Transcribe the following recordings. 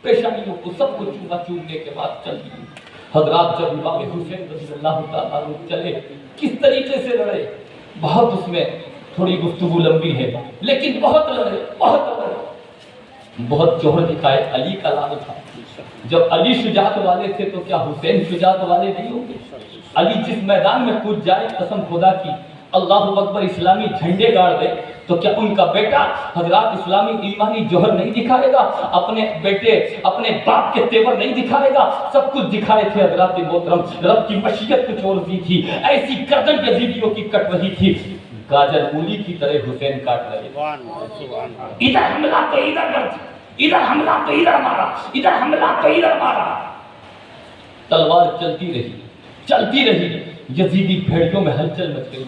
پیشانیوں کو سب کو چومنے کے بعد چل دی۔ حضرات جب امام حسین رضی اللہ تعالیٰ عنہ چلے کس طریقے سے لڑے، بہت اس میں تھوڑی گفتگو لمبی ہے لیکن بہت لڑے، بہت جوہر دکھائے۔ علی کا لال تھا، جب علی شجاعت والے تھے تو کیا حسین شجاعت والے نہیں ہوں گے؟ علی جس میدان میں کود جائے، قسم خدا کی اللہ اکبر اسلامی جھنڈے گاڑ دے، تو کیا ان کا بیٹا حضرات اسلامی ایمانی جوہر نہیں دکھائے گا؟ اپنے بیٹے اپنے باپ کے تیور نہیں دکھائے گا؟ سب کچھ دکھائے تھے حضرات محترم۔ رب کی مشیت کچھ اور سی تھی، ایسی گردن یزیدیوں کی کٹ رہی تھی، گاجر مولی کی طرح حسین کاٹ رہے۔ ادھر حملہ تو ادھر کر، ادھر حملہ تو ادھر مارا، ادھر حملہ تو ادھر مارا۔ تلوار چلتی رہی، یزیدی بھیڑیوں میں ہلچل مچ گئی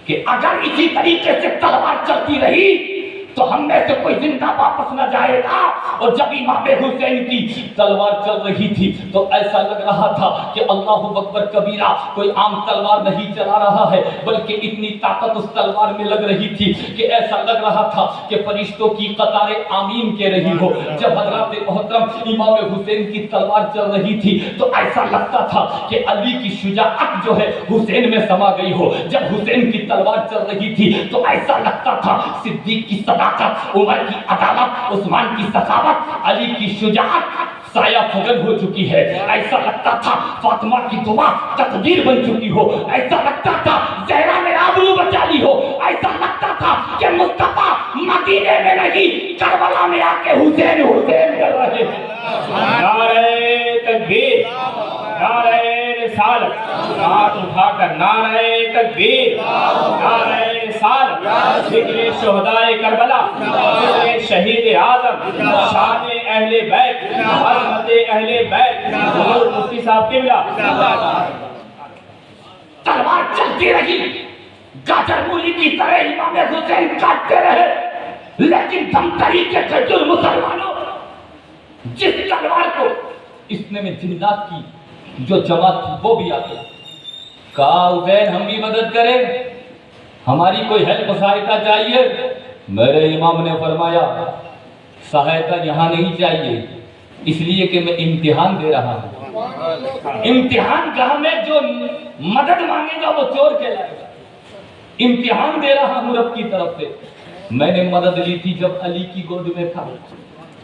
کہ اگر اسی طریقے سے تلوار چلتی رہی تو ہم میں سے کوئی زندہ واپس نہ جائے گا۔ اور جب امام حسین کی تلوار چل رہی تھی تو ایسا لگ رہا تھا کہ اللہ اکبر کبیرہ، کوئی عام تلوار نہیں چلا رہا ہے بلکہ اتنی طاقت اس تلوار میں لگ رہی تھی کہ ایسا لگ رہا تھا کہ فرشتوں کی قطاریں آمین کہہ رہی ہو۔ جب حضرات محترم امام حسین کی تلوار چل رہی تھی تو ایسا لگتا تھا کہ علی کی شجاعت جو ہے حسین میں سما گئی ہو۔ جب حسین کی تلوار چل رہی تھی تو ایسا لگتا تھا صدیق کی صداقت، عمر کی عدالت، عثمان کی سخاوت، علی کی شجاعت سایہ فگن ہو چکی ہے۔ ایسا لگتا تھا فاطمہ کی دعا تقدیر بن چکی ہو، ایسا لگتا تھا زہرا نے آبرو بچا لی ہو، ایسا لگتا تھا کہ مصطفیٰ مدینے میں نہیں کربلا میں آ کے حسین حسین کر رہے ہیں۔ نعرہ تکبیر، نعرہ رسالت، ہاتھ اٹھا کر نعرہ تکبیر، نعرہ رسالت، ذکر شہدائے کربلا، ذکر شہید اعظم، شان اہل بیت، عظمت اہل بیت، حضور مفتی صاحب قبلہ۔ تلوار چلتی رہی، گاجر مولی کی طرح امام حسین کاٹتے رہے، لیکن دم طریقے کے جو مسلمانوں جس تلوار کو اس میں جنات کی جو جماعت تھی وہ بھی آتے کہا حسین ہم بھی مدد کریں، ہماری کوئی ہیلپ سہایتا چاہیے۔ میرے امام نے فرمایا سہایتا یہاں نہیں چاہیے، اس لیے کہ میں امتحان دے رہا ہوں۔ امتحان گاہ میں جو مدد مانگے گا وہ چور کہلائے گا۔ امتحان دے رہا ہوں رب کی طرف سے۔ میں نے مدد لی تھی جب علی کی گود میں تھا،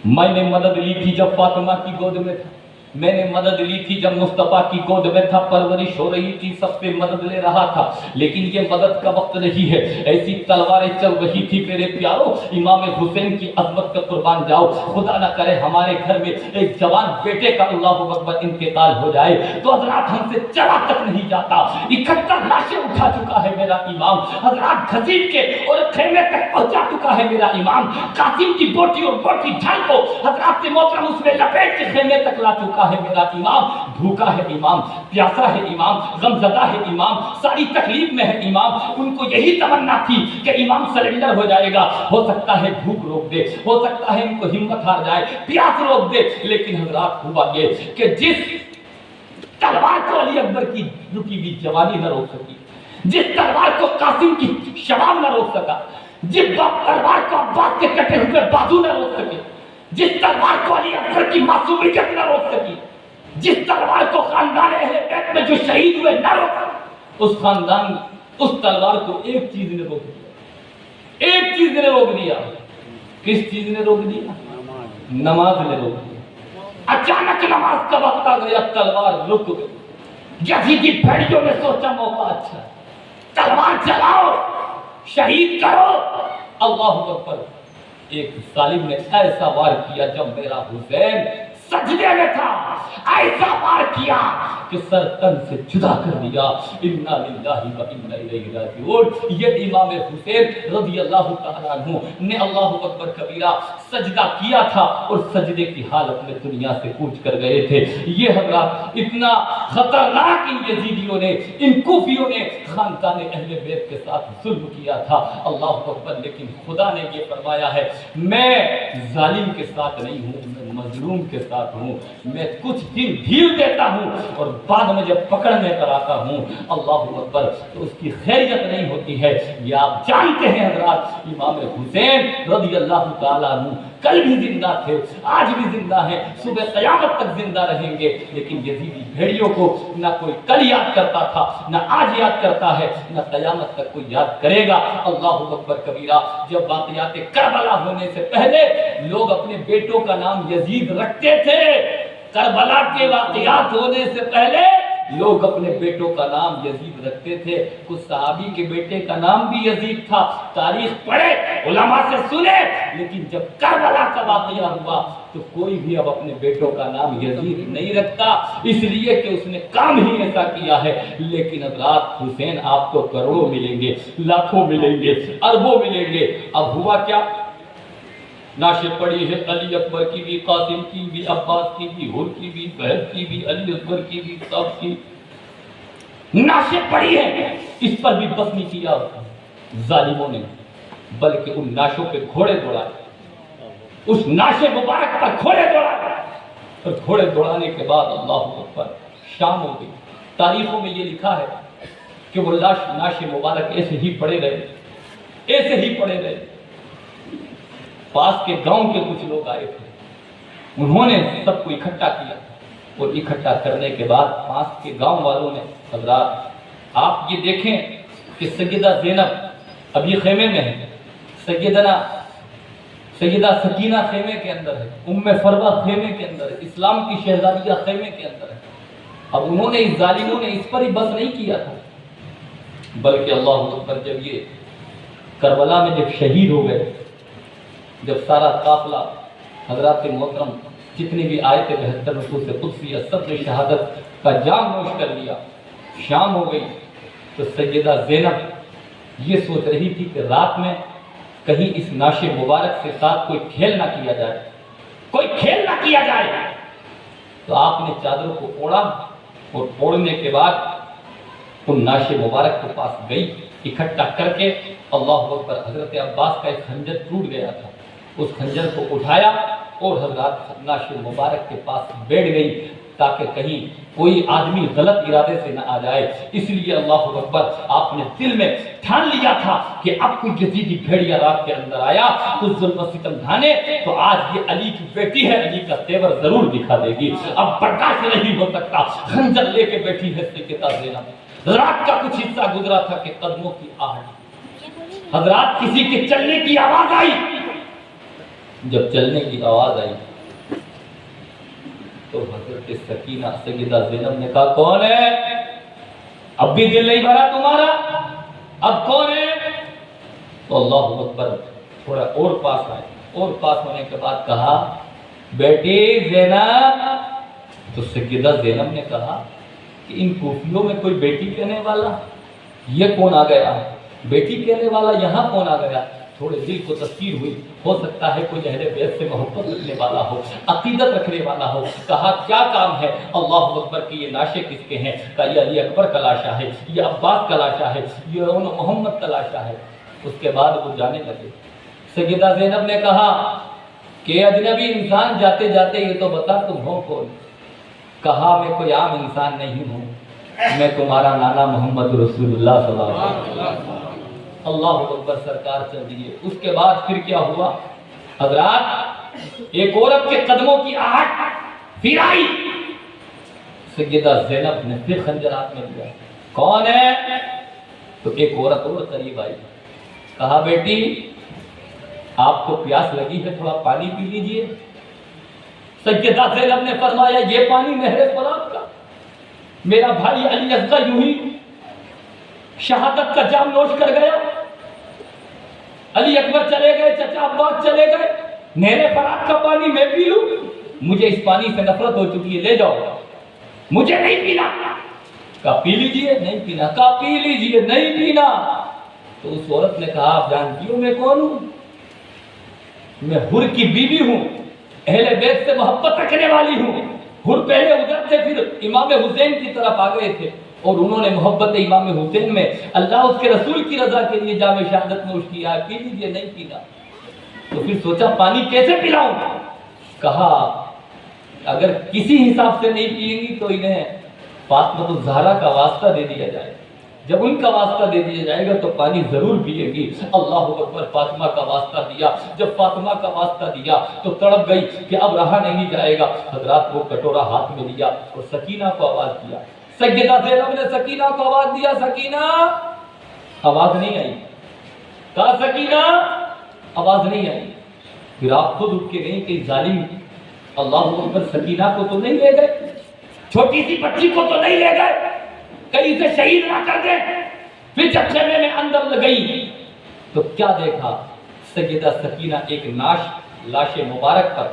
میں نے مدد لی تھی جب فاطمہ کی گود میں تھا، میں نے مدد لی تھی جب مصطفیٰ کی گود میں تھا، پرورش ہو رہی تھی، سب پہ مدد لے رہا تھا، لیکن یہ مدد کا وقت نہیں ہے۔ ایسی تلواریں چل رہی تھی میرے پیارو، امام حسین کی عظمت کا قربان جاؤ، خدا نہ کرے ہمارے گھر میں ایک جوان بیٹے کا اللہ اکبر انتقال ہو جائے تو حضرات ہم سے چلا تک نہیں جاتا۔ 71 لاشیں اٹھا چکا ہے میرا امام، حضرات گھسیٹ کے اور خیمے تک پہنچا چکا ہے میرا امام، قاسم کی بوٹی اور بوٹی جھل کو حضرات محترم اس میں لپیٹ کے خیمے تک لا چکا ہے میرا امام۔ بھوکا ہے امام، پیاسا ہے امام، غمزدہ ہے امام، ساری تکلیف میں ہے امام۔ ان کو یہی تمنا تھی کہ امام سرنڈر ہو جائے گا، ہو سکتا ہے بھوک روک دے، ہو سکتا ہے ان کو ہمت ہار جائے، پیاس روک دے، لیکن حضرات ہوا یہ کہ جس تلوار کو علی اکبر کی رکی ہوئی جوانی نہ روک سکی، جس تلوار کو قاسم کی شباب نہ روک سکا، جس تلوار کو عباس کے کٹے ہوئے بازو نہ روک سکے، جس تلوار کو علی اکبر کی معصومیت نہ روک سکی، جس تلوار کو خاندان اہل بیت میں جو شہید ہوئے نہ روک، اس خاندان اس تلوار کو ایک چیز نے روک دیا، ایک چیز نے روک دیا۔ کس چیز نے روک دیا؟ نماز نے روک دیا۔ اچانک نماز کا وقت آ گیا، تلوار رک گئی۔ یزیدی بھیڑیوں نے سوچا موقع اچھا ہے، تلوار چلاؤ، شہید کرو۔ اللہ اکبر، ایک ظالم نے ایسا وار کیا جب میرا حسین سجدے میں تھا، ایسا وار کیا کہ سر تن سے جدا کر دیا۔ انا للہ و انا الیہ راجعون۔ یہ امام حسین رضی اللہ تعالیٰ عنہ نے اللہ اکبر کبیرہ سجدہ کیا تھا اور سجدے کی حالت میں دنیا سے کوچ کر گئے تھے۔ یہ حضرات اتنا خطرناک ان یزیدیوں نے، ان کوفیوں نے خاندان اہل بیت کے ساتھ ظلم کیا تھا۔ اللہ اکبر، لیکن خدا نے یہ فرمایا ہے میں ظالم کے ساتھ نہیں ہوں، میں مظلوم کے ساتھ ہوں، میں کچھ دن ڈھیل دیتا ہوں اور بعد میں جب پکڑنے پر آتا ہوں اللہ اکبر تو اس کی خیریت نہیں ہوتی ہے۔ یہ آپ جانتے ہیں حضرات، امام حسین رضی اللہ تعالیٰ عنہ کل بھی زندہ تھے، آج بھی زندہ ہیں، صبح قیامت تک زندہ رہیں گے۔ لیکن یزیدی بھیڑیوں کو نہ کوئی کل یاد کرتا تھا، نہ آج یاد کرتا ہے، نہ قیامت تک کوئی یاد کرے گا۔ اللہ اکبر کبیرہ۔ جب واقعات کربلا ہونے سے پہلے لوگ اپنے بیٹوں کا نام یزید رکھتے تھے، کربلا کے واقعات ہونے سے پہلے لوگ اپنے بیٹوں کا نام یزید رکھتے تھے۔ کچھ صحابی کے بیٹے کا نام بھی یزید تھا۔ تاریخ پڑھے، علماء سے سنے، لیکن جب کربلا کا واقعہ ہوا تو کوئی بھی اب اپنے بیٹوں کا نام یزید نہیں رکھتا، اس لیے کہ اس نے کام ہی ایسا کیا ہے۔ لیکن حضرات حسین آپ کو کروڑوں ملیں گے، لاکھوں ملیں گے، اربوں ملیں گے۔ اب ہوا کیا؟ نعشیں پڑھی ہے علی اکبر کی بھی، قاسم کی بھی، عباس کی بھی، حر کی بھی، بہر کی بھی، علی اکبر کی بھی، سب کی نعشیں پڑھی ہیں۔ اس پر بھی بس نہیں کیا ظالموں نے، بلکہ ان نعشوں پہ گھوڑے دوڑائے، اس نعش مبارک پر گھوڑے دوڑائے، اور گھوڑے دوڑانے کے بعد اللہ اکبر شام ہو گئی۔ تاریخوں میں یہ لکھا ہے کہ وہ نعش مبارک ایسے ہی پڑے رہے، ایسے ہی پڑے رہے۔ پاس کے گاؤں کے کچھ لوگ آئے تھے، انہوں نے سب کو اکٹھا کیا، اور اکٹھا کرنے کے بعد پاس کے گاؤں والوں نے، حضرات آپ یہ دیکھیں کہ سیدہ زینب ابھی خیمے میں ہے، سیدہ سکینہ خیمے کے اندر ہے، ام فروہ خیمے کے اندر ہے، اسلام کی شہزادیہ خیمے کے اندر ہے۔ اب انہوں نے، اس ظالموں نے اس پر ہی بس نہیں کیا تھا، بلکہ اللہ اکبر جب یہ کربلا میں جب شہید ہو گئے، جب سارا قافلہ حضرات محترم جتنے بھی آئے تھے 72 نصوص قدسیہ سب نے شہادت کا جام نوش کر لیا، شام ہو گئی، تو سیدہ زینب یہ سوچ رہی تھی کہ رات میں کہیں اس نعش مبارک کے ساتھ کوئی کھیل نہ کیا جائے، کوئی کھیل نہ کیا جائے۔ تو آپ نے چادر کو اوڑھا، اور اوڑھنے کے بعد ان نعش مبارک کے پاس گئی، اکٹھا کر کے اللہ اکبر، حضرت عباس کا ایک خنجر ٹوٹ گیا تھا، اس خنجر کو اٹھایا اور حضرات نعش مبارک کے پاس بیٹھ گئی، تاکہ کہیں کوئی آدمی غلط ارادے سے نہ آ جائے۔ اس لیے اللہ اکبر، آپ نے دل میں ٹھان لیا تھا کہ اب کوئی یزیدی بھیڑیا رات کے اندر آیا، کچھ ظلم و ستم ڈھانے، تو آج یہ علی کی بیٹی ہے، علی کا تیور ضرور دکھا دے گی۔ اب برداشت نہیں ہو سکتا، خنجر لے کے بیٹھی ہے سیدہ زینب۔ رات کا کچھ حصہ گزرا تھا کہ قدموں کی آہٹ، حضرات کسی کے چلنے کی آواز آئی۔ جب چلنے کی آواز آئی تو حضرت سکینہ سیدہ زینب نے کہا کون ہے؟ اب بھی دل نہیں بھرا تمہارا؟ اب کون ہے؟ تو اللہ اکبر تھوڑا اور پاس آئے، اور پاس ہونے کے بعد کہا بیٹی زینب۔ تو سیدہ زینب نے کہا کہ ان کوفیوں میں کوئی بیٹی کہنے والا، یہ کون آ گیا؟ بیٹی کہنے والا یہاں کون آ گیا؟ تھوڑے دل کو تسکین ہوئی، ہو سکتا ہے کوئی اہل بیت سے محبت رکھنے والا ہو، عقیدت رکھنے والا ہو۔ کہا کیا کام ہے؟ اللہ اکبر کی یہ لاشیں کس کے ہیں؟ کہا یہ علی اکبر کا لاشا ہے، یہ عباس کا لاشا ہے، یہ محمد کا لاشا ہے۔ اس کے بعد وہ جانے لگے۔ سیدہ زینب نے کہا کہ اجنبی انسان جاتے جاتے یہ تو بتا تم ہو کون؟ کہا میں کوئی عام انسان نہیں ہوں، میں تمہارا نانا محمد رسول اللہ صلی اللہ علیہ وسلم۔ اللہ اکبر، سرکار چل دیے۔ اس کے بعد پھر کیا ہوا حضرات؟ ایک عورت کے قدموں کی آہٹ پھر آئی۔ سیدہ زینب نے پھر خنجر ہاتھ میں لیا، کون ہے؟ تو ایک عورت اور قریب آئی، کہا بیٹی آپ کو پیاس لگی ہے، تھوڑا پانی پی لیجئے۔ سیدہ زینب نے فرمایا یہ پانی نہر فرات کا، میرا بھائی علی اصغر یوں ہی شہادت کا جام نوش کر گیا، علی اکبر چلے گئے، چچا عباس چلے گئے، نہر فرات کا پانی میں پی لوں؟ مجھے اس پانی سے نفرت ہو چکی ہے، لے جاؤ، مجھے نہیں پینا۔ کہا پی لیجئے، نہیں پینا۔ کہا پی لیجئے، نہیں پینا۔ تو اس عورت نے کہا آپ جانتی ہو میں کون ہوں؟ میں حر کی بیوی ہوں، اہل بیت سے محبت رکھنے والی ہوں۔ حر پہلے ادھر تھے، پھر امام حسین کی طرف آ گئے تھے، اور انہوں نے محبت امام حسین میں اللہ اس کے رسول کی رضا کے لیے جام شہادت نوش کیا ہے، پی لیجئے، نہیں پینا۔ تو پھر سوچا پانی کیسے پلاؤں؟ کہا اگر کسی حساب سے نہیں پیئیں گی تو انہیں فاطمہ الزہرا کا واسطہ دے دیا جائے، جب ان کا واسطہ دے دیا جائے گا تو پانی ضرور پیے گی۔ اللہ اکبر، فاطمہ کا واسطہ دیا۔ جب فاطمہ کا واسطہ دیا تو تڑپ گئی کہ اب رہا نہیں جائے گا۔ حضرات وہ کٹورا ہاتھ میں لیا اور سکینہ کو آواز دیا۔ سیدہ زینب نے سکینہ کو آواز دیا، سکینہ، آواز نہیں آئی۔ کہا سکینہ، آواز نہیں آئی۔ پھر آپ خود اٹھ کے گئی کہ ظالم، اللہ اکبر، سکینہ کو تو نہیں لے گئے، چھوٹی سی بچی کو تو نہیں لے گئے، کہیں سے شہید نہ کر دیں۔ پھر جب خیمے میں اندر گئی تو کیا دیکھا؟ سیدہ سکینہ ایک لاش مبارک پر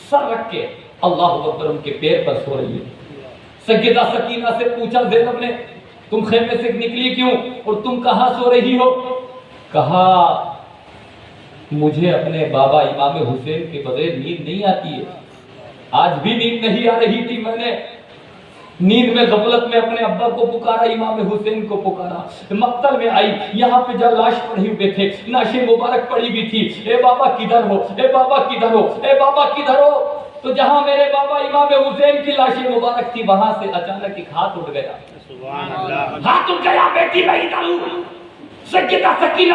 سر رکھ کے اللہ اکبر ان کے پیر پر سو رہی ہے۔ سیدہ سکینہ سے پوچھا زینب نے، تم خیمے سے نکلی کیوں اور تم کہاں سو رہی ہو؟ کہا مجھے اپنے بابا امام حسین کے بغیر نیند نہیں آتی ہے، آج بھی نیند نہیں آ رہی تھی، میں نے نیند میں غفلت میں اپنے ابا کو پکارا، امام حسین کو پکارا، مقتل میں آئی، یہاں پہ جب لاش پڑی ہوئے تھے، لاش مبارک پڑی بھی تھی، اے بابا کدھر ہو، اے بابا کدھر ہو، اے بابا کدھر ہو؟ تو جہاں میرے بابا امام حسین کی لاش مبارک تھی وہاں سے اچانک ایک ہاتھ اٹھ گیا، ہاتھ اٹھ گیا، بیٹی میں ادھر ہوں۔ سیدہ سکینہ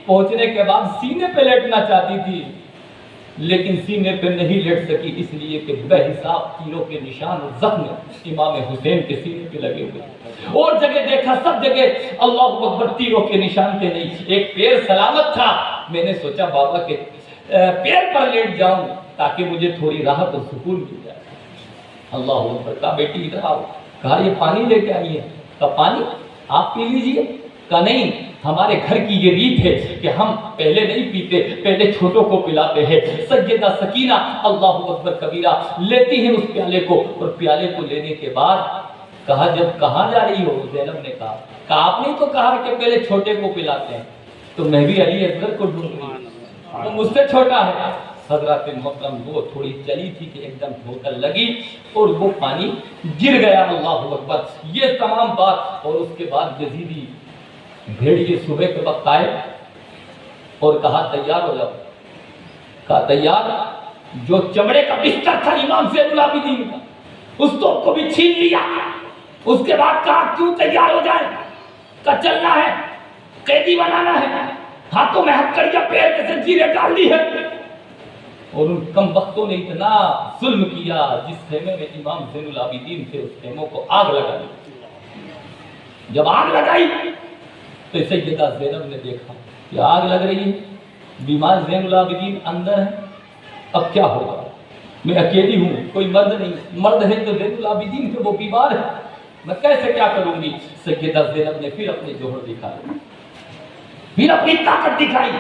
پہنچنے کے بعد سینے پہ لیٹنا چاہتی تھی لیکن سینے پہ نہیں لیٹ سکی، اس لیے کہ بے حساب تیروں کے نشان اور زخم امام حسین کے سینے پہ لگے ہوئے، اور جگہ دیکھا سب جگہ اللہ اکبر تیروں کے نشان تھے، نہیں ایک پیر سلامت تھا۔ میں نے سوچا بابا کے پیر پر لیٹ جاؤں تاکہ مجھے تھوڑی راحت اور سکون مل جائے۔ اللہ اکبر، کہا بیٹی ادھر آؤ، کہا یہ پانی لے کے آئی ہے، کہا پانی آپ پی لیجئے، کہا نہیں ہمارے گھر کی یہ ریت ہے کہ ہم پہلے نہیں پیتے، پہلے چھوٹوں کو پلاتے ہیں۔ سیدہ سکینہ اللہ اکبر کبیرہ لیتی ہیں اس پیالے کو، اور پیالے کو لینے کے بعد کہا جب کہاں جا رہی ہو؟ زینب نے کہا آپ نے تو کہا کہ پہلے چھوٹے کو پلاتے ہیں، تو میں بھی علی اکبر کو ڈھونڈ رہی ہوں، وہ مجھ سے چھوٹا ہے۔ حضرات محترم وہ تھوڑی چلی تھی کہ ایک دم ٹھوکر لگی اور وہ پانی گر گیا۔ اللہ اکبر، یہ تمام بات، اور اس کے بعد یزیدی بھیڑیے صبح کے وقت آئے اور کہا تیار ہو جاؤ، کہا تیار، جو چمڑے کا بستر تھا امام زین العابدین کا اس کو بھی چھین لیا، اس کے بعد کہا کیوں تیار ہو جائے، کہا چلنا ہے، قیدی بنانا ہے، ہاتھوں میں ہتھکڑیاں، پیر میں زنجیریں ڈال دی ہے۔ اور ان کم بختوں نے اتنا ظلم کیا، جس خیمے میں امام زین العابدین تھے اس خیموں کو آگ لگا دی۔ جب آگ لگائی تو سیدہ زینب نے دیکھا کہ آگ لگ رہی ہے، بیمار زین العابدین اندر ہے، اب کیا ہوگا، میں اکیلی ہوں، کوئی مرد نہیں، مرد ہے تو زین العابدین کے وہ بیمار ہے، میں کیسے کیا کروں گی؟ سیدہ زینب نے پھر اپنے جوہر دکھایا، پھر اپنی طاقت دکھائی،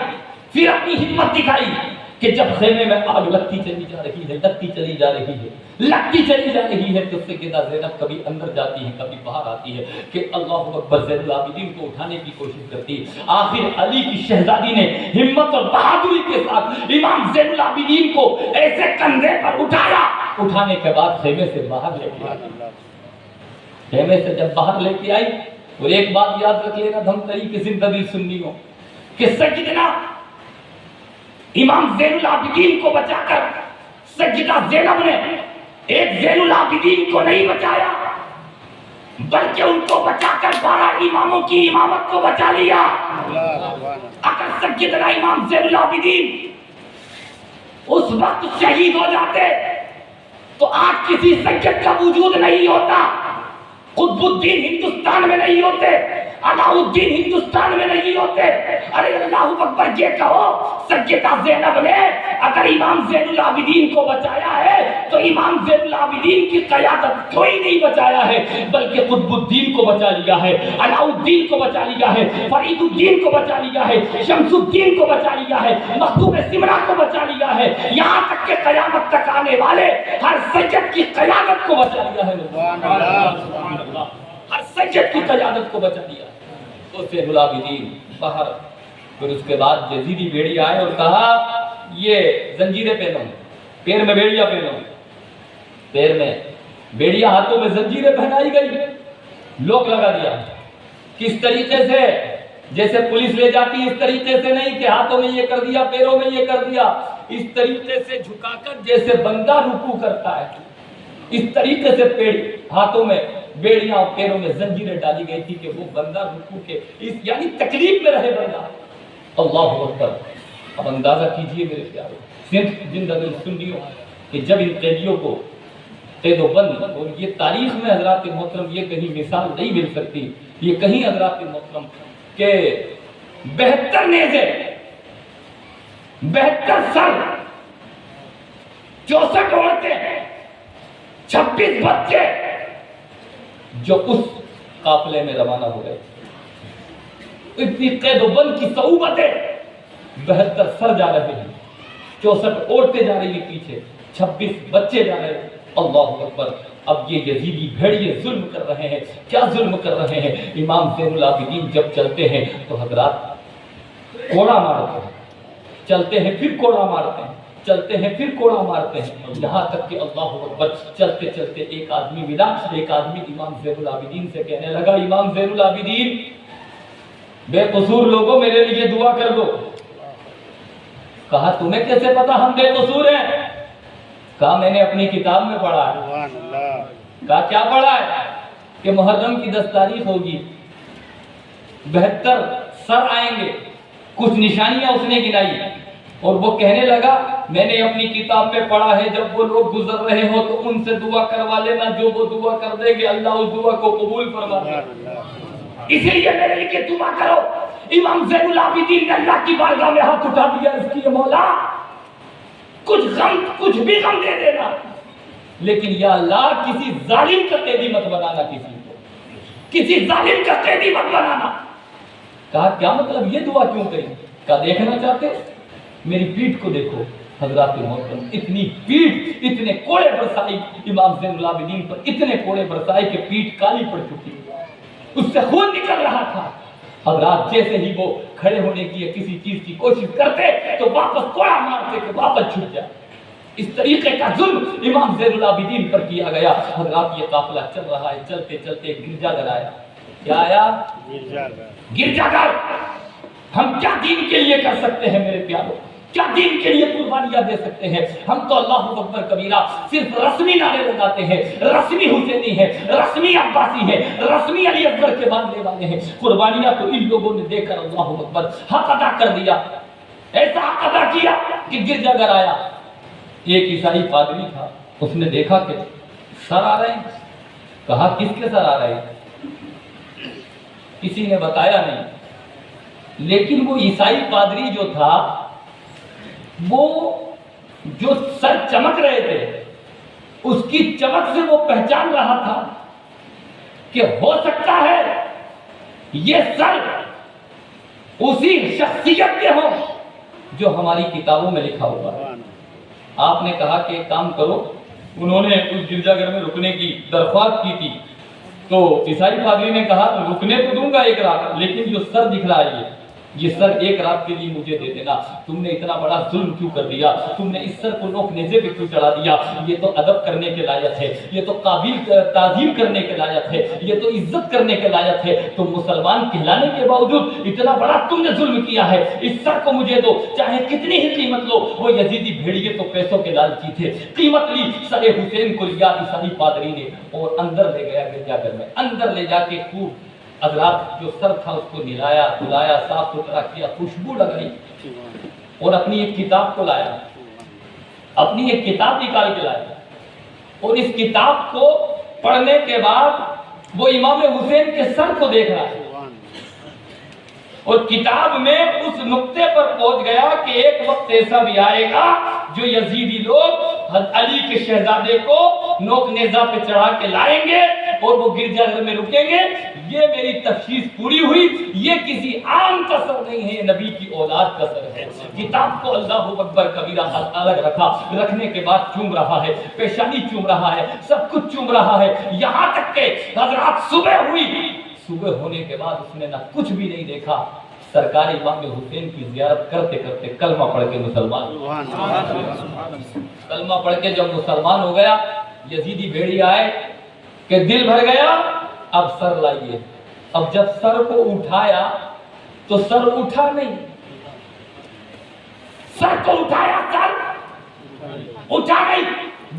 پھر اپنی ہمت دکھائی کہ جب خیمے میں آگ لگتی چلی جا رہی ہے، لگتی چلی جا رہی ہے، لگتی چلی جا رہی ہے، تو سیدہ زینب کبھی اندر جاتی ہے، کبھی باہر آتی ہے کہ اللہ اکبر زین العابدین کو اٹھانے کی کوشش کرتی ہے۔ آخر علی کی شہزادی نے ہمت اور بہادری کے ساتھ امام زین العابدین کو ایسے کندھے پر اٹھایا، اٹھانے کے بعد خیمے سے باہر لے کے آئی۔ خیمے سے جب باہر لے کے آئی، اور ایک بات یاد رکھ لینا دھمتری کی زندگی سننی ہو کہ سیدنا امام زین العابدین کو بچا کر سیدہ زینب نے ایک زین العابدین کو نہیں بچایا بلکہ ان کو بچا کر 12 اماموں کی امامت کو بچا لیا۔ اگر سیدنا امام زین العابدین اس وقت شہید ہو جاتے تو آج کسی سید کا وجود نہیں ہوتا، قطب الدین ہندوستان میں نہیں ہوتے، علاء الدین ہندوستان میں نہیں ہوتے۔ ارے اللہ اکبر، یہ کہو سیدہ زینب نے اگر امام زین العابدین کو بچایا ہے تو امام زین العابدین کی قیادت کوئی نہیں بچایا ہے بلکہ قطب الدین کو بچا لیا ہے، علاء الدین کو بچا لیا ہے، فرید الدین کو بچا لیا ہے، شمس الدین کو بچا لیا ہے، مخدوم سمرہ کو بچا لیا ہے، یہاں تک کہ قیامت تک آنے والے ہر سید کی قیادت کو بچا لیا ہے۔ ہر سید کی قیادت کو بچا لیا تو زین العابدین باہر۔ پھر اس کے بعد یزیدی بھیڑیا آئے اور کہا یہ زنجیریں پہنو، پیر میں بیڑیا پہنو، پیر میں بیڑیا، ہاتھوں میں زنجیریں پہنائی گئی، لوک لگا دیا۔ کس طریقے سے؟ جیسے پولیس لے جاتی ہے اس طریقے سے نہیں کہ ہاتھوں میں یہ کر دیا، پیروں میں یہ کر دیا، اس طریقے سے جھکا کر جیسے بندہ رکوع کرتا ہے اس طریقے سے پیڑ ہاتھوں میں بیڑیاں اور پیروں میں زنجیریں ڈالی گئی تھی کہ وہ بندہ رکوع کے یعنی تکلیف میں رہے بندہ. اللہ اکبر. اب اندازہ کیجئے میرے پیارو زندگی سنیوں کہ جب ان قیدیوں کو قید و بند، اور یہ تاریخ میں حضرات محترم یہ کہیں مثال نہیں مل سکتی، یہ کہیں حضرات محترم کہ 72 نیزے، 72 سر، 64 عورتیں، 26 بچے جو اس قافلے میں روانہ ہو گئے. اتنی قید و بند کی صعوبتیں، 72 سر جا رہے ہیں، 64 عورتیں جا رہی ہیں پیچھے، 26 بچے جا رہے ہیں. اللہ اکبر. اب یہ یزیدی بھیڑیے ظلم کر رہے ہیں. کیا ظلم کر رہے ہیں؟ امام زین العابدین جب چلتے ہیں تو حضرات کوڑا مارتے ہیں، چلتے ہیں پھر کوڑا مارتے ہیں، چلتے ہیں پھر کوڑا مارتے ہیں، یہاں تک کہ اللہ اکبر چلتے چلتے ایک آدمی ملا. ایک آدمی امام زین العابدین سے کہنے لگا، امام زین العابدین بے قصور لوگوں میرے لیے دعا کر دو. کہا تمہیں کیسے پتا ہم بے قصور ہیں؟ کہا میں نے اپنی کتاب میں پڑھا ہے. کہا کیا پڑھا ہے؟ کہ محرم کی 10 تاریخ ہوگی، 72 سر آئیں گے. کچھ نشانیاں اس نے گنائی اور وہ کہنے لگا میں نے اپنی کتاب میں پڑھا ہے جب وہ لوگ گزر رہے ہو تو ان سے دعا کروا لینا، جو وہ دعا کر دیں گے اللہ اس دعا کو قبول فرما دے. اسی لیے میرے لیے دعا کرو. امام زین العابدین نے اللہ کی بارگاہ میں ہاتھ اٹھا دیا، اس کی مولا کچھ غم، کچھ بھی غم دے دینا، لیکن یا اللہ کسی ظالم کا قیدی مت بنانا، کسی ظالم کا قیدی مت بنانا. کہا کیا مطلب، یہ دعا کیوں کریں؟ کہا دیکھنا چاہتے؟ میری پیٹھ کو دیکھو. حضرات محترم اتنی پیٹھ، اتنے کوڑے برسائی امام زین العابدین پر، اتنے کوڑے برسائی کہ پیٹھ کالی پڑ چکی، اس سے خون نکل رہا تھا. حضرات جیسے ہی وہ کھڑے ہونے کی یا کسی چیز کی کوشش کرتے تو واپس کوڑا مارتے کہ واپس چھٹ جائے. اس طریقے کا ظلم امام زین العابدین پر کیا گیا. حضرات یہ قافلہ چل رہا ہے، چلتے چلتے گرجا گھر آیا. کیا آیا؟ گرجا گھر. ہم کیا دین کے لیے کر سکتے ہیں میرے پیاروں؟ کیا دین کے لیے قربانیاں دے سکتے ہیں؟ ہم تو اللہ اکبر کبیرہ صرف رسمی نعرے لگاتے ہیں، رسمی حسینی ہے، رسمی عباسی ہے، رسمی علی اکبر کے ماننے والے ہیں. قربانیاں تو ان لوگوں نے دے کر اللہ اکبر حق ادا کر دیا. ایسا حق ادا کیا کہ گرجا گھر آیا. ایک عیسائی پادری تھا، اس نے دیکھا کہ سر آ رہے ہیں. کہا کس کے سر آ رہے ہیں؟ کسی نے بتایا نہیں. لیکن وہ عیسائی پادری جو تھا وہ جو سر چمک رہے تھے اس کی چمک سے وہ پہچان رہا تھا کہ ہو سکتا ہے یہ سر اسی شخصیت کے ہوں جو ہماری کتابوں میں لکھا ہوا ہے. آپ نے کہا کہ ایک کام کرو. انہوں نے اس گرجا گھر میں رکنے کی درخواست کی تھی تو عیسائی پادری نے کہا رکنے تو دوں گا 1 رات، لیکن جو سر دکھ رہا ہے یہ سر 1 رات کے لیے مجھے دے دینا. تم نے اتنا بڑا ظلم کیوں کر دیا؟ تم نے اس سر کو نوک نیزے پہ کیوں چڑھا دیا؟ یہ تو ادب کرنے کے لائق ہے، یہ تو قابل تعظیم کرنے کے لائق ہے، یہ تو عزت کرنے کے لائق ہے. تم مسلمان کہلانے کے باوجود اتنا بڑا تم نے ظلم کیا ہے. اس سر کو مجھے دو، چاہے کتنی ہی قیمت لو. وہ یزیدی بھیڑیے تو پیسوں کے لالچی تھے. قیمت لی، سر حسین کو لیا عیسائی پادری نے اور اندر لے گیا گرجا گھر میں. اندر لے جا کے خوب حضرات جو سر تھا اس کو نہلایا دھلایا، صاف ستھرا کیا، خوشبو لگائی اور اپنی ایک کتاب کو لایا. اپنی ایک کتاب نکال کے لایا اور اس کتاب کو پڑھنے کے بعد وہ امام حسین کے سر کو دیکھ رہا ہے اور کتاب میں اس نقطے پر پہنچ گیا کہ ایک وقت ایسا بھی آئے گا جو یزیدی لوگ علی کے شہزادے کو نوک نیزہ پہ چڑھا کے لائیں گے اور وہ گرجا گھر میں رکیں گے. یہ میری تشخیص پوری ہوئی. یہ کسی عام کا سر نہیں ہے، نبی کی اولاد کا سر ہے. کتاب کو اللہ اکبر کبیرہ الگ رکھا، رکھنے کے بعد چوم رہا ہے، پیشانی چوم رہا ہے، سب کچھ چوم رہا ہے. یہاں تک کہ حضرات صبح ہوئی. صبح ہونے کے بعد اس نے نہ کچھ بھی نہیں دیکھا. سرکار امام حسین کی زیارت کرتے کرتے کلمہ پڑھ کے مسلمان، کلمہ پڑھ کے جب مسلمان ہو گیا، یزیدی بھیڑی آئے کہ دل بھر گیا، اب سر لائیے. اب جب سر کو اٹھایا تو سر اٹھا نہیں. سر کو اٹھایا، سر اٹھا نہیں.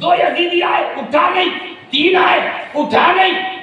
2 یزیدی آئے، اٹھا نہیں. 3 آئے، اٹھا نہیں.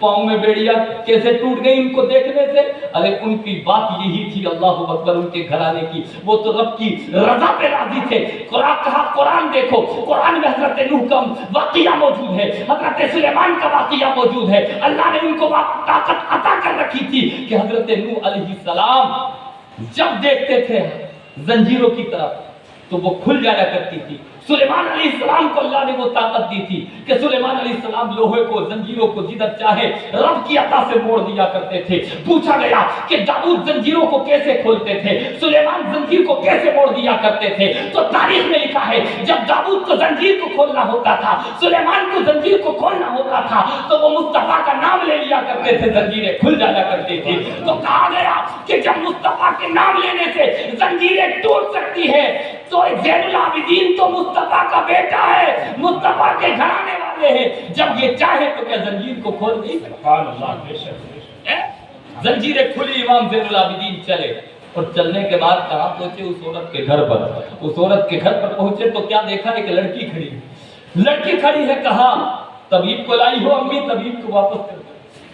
پاؤں میں بیڑیا کیسے ٹوٹ گئی ان کو دیکھنے سے؟ ارے ان کی بات یہی تھی اللہ اکبر ان کے گھرانے کی، وہ تو رب کی رضا پہ راضی تھے۔ قرآن کہا، قرآن دیکھو، قرآن میں حضرت نوح کا واقعہ موجود ہے، حضرت سلیمان کا واقعہ موجود ہے۔ اللہ نے ان کو طاقت عطا کر رکھی تھی کہ حضرت نوح علیہ السلام جب دیکھتے تھے زنجیروں کی طرف تو وہ کھل جایا کرتی تھی۔ سلیمان علیہ السلام کو اللہ نے وہ طاقت دی تھی کہ سلیمان علیہ السلام لوہے کو، زنجیروں کو جدھر چاہے رب کی عطا سے موڑ دیا کرتے تھے۔ پوچھا گیا کہ داؤد زنجیروں کو کیسے کھولتے تھے، سلیمان زنجیر کو کیسے موڑ دیا کرتے تھے؟ تو تاریخ میں لکھا ہے جب داؤد کو زنجیر کو کھولنا ہوتا تھا، سلیمان کو زنجیر کو کھولنا ہوتا تھا تو وہ مصطفیٰ کا نام لے لیا کرتے تھے، زنجیریں کھل جایا کرتی تھی۔ تو کہا گیا کہ جب مصطفیٰ کے نام لینے سے زنجیریں ٹوٹ سکتی ہے تو زین العابدین تو مصطفیٰ کا بیٹا ہے، مصطفیٰ کے گھرانے والے ہیں، جب یہ چاہے تو کیا زنجیر کو کھول نہیں سکتا؟ زنجیریں کھلی، امام زین العابدین چلے، اور چلنے کے بعد کہاں پہنچے؟ اس عورت کے گھر پر۔ اس عورت کے گھر پر پہنچے تو کیا دیکھا؟ ایک لڑکی کھڑی، لڑکی کھڑی ہے۔ کہا طبیب کو لائی ہو امی؟ طبیب کو واپس کر۔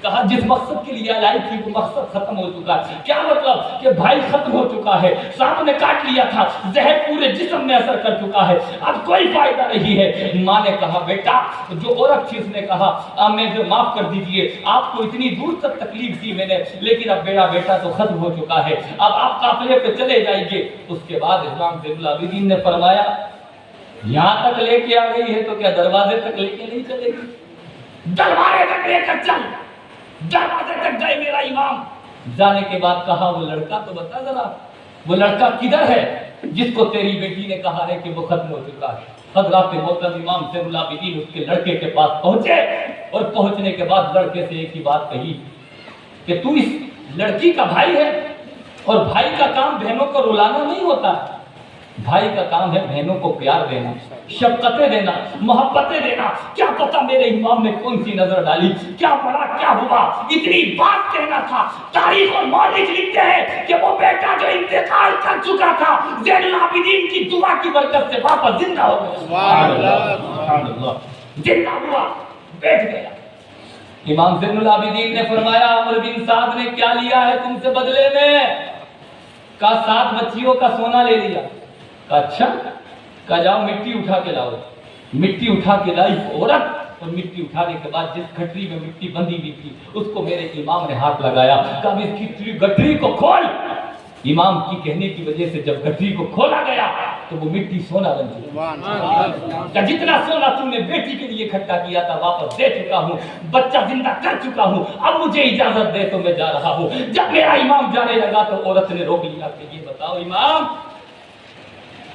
کہا جس مقصد کے لیے لائی تھی وہ مقصد ختم ہو چکا ہے۔ کیا مطلب؟ کہ بھائی ختم ہو چکا ہے، سانپ نے کاٹ لیا تھا، زہر پورے جسم میں اثر کر چکا ہے، اب کوئی فائدہ نہیں ہے۔ ماں نے کہا بیٹا، جو عورت تھی اس نے کہا میں معاف کر دیجئے، آپ کو اتنی دور تک تکلیف دی میں نے، لیکن اب میرا بیٹا تو ختم ہو چکا ہے، اب آپ قافلے پہ چلے جائیے۔ اس کے بعد امام زین العابدین نے فرمایا یہاں تک لے کے آ گئی ہے تو کیا دروازے تک لے کے نہیں چلے گی؟ دروازے تک لے کر چل۔ دروازے تک گئے میرا امام، جانے کے بعد کہا وہ لڑکا تو بتا ذرا، وہ لڑکا کدھر ہے جس کو تیری بیٹی نے کہا ہے کہ وہ ختم ہو چکا ہے؟ حضرات محترم امام زین العابدین اس کے لڑکے کے پاس پہنچے، اور پہنچنے کے بعد لڑکے سے ایک ہی بات کہی کہ تو اس لڑکی کا بھائی ہے، اور بھائی کا کام بہنوں کو رلانا نہیں ہوتا، بھائی کا کام ہے بہنوں کو پیار دینا، شفقتیں دینا، محبتیں دینا۔ کیا پتا میرے امام نے کون سی نظر ڈالی، کیا پڑا، کیا ہوا، اتنی بات کہنا تھا۔ تاریخ اور مورخ لکھتے ہیں کہ وہ بیٹا جو انتقال کر چکا تھا زین العابدین کی دعا کی برکت سے واپس زندہ ہو گیا، سبحان اللہ سبحان اللہ، زندہ ہوا، بیٹھ گیا۔ امام زین العابدین نے فرمایا عمرو بن سعد نے کیا لیا ہے تم سے بدلے میں؟ کہا 7 بچیوں کا سونا لے لیا۔ کہا اچھا؟ کہا جاؤ مٹی اٹھا کے لاؤ۔ مٹی اٹھا کے لائی عورت، اور مٹی اٹھانے کے بعد جس گٹری میں مٹی بندھی ہوئی تھی اس کو میرے امام نے ہاتھ لگایا، کہا اس کی گٹری کو کھول۔ امام کی کہنے کی وجہ سے جب گٹری کو کھولا گیا تو وہ مٹی سونا بن چکی۔ کہ جتنا سونا تم نے بیٹی کے لیے اکٹھا کیا تھا واپس دے چکا ہوں، بچہ زندہ کر چکا ہوں، اب مجھے اجازت دے تو میں جا رہا ہوں۔ جب میرا امام جانے لگا تو عورت نے روک لیا کہ یہ بتاؤ امام،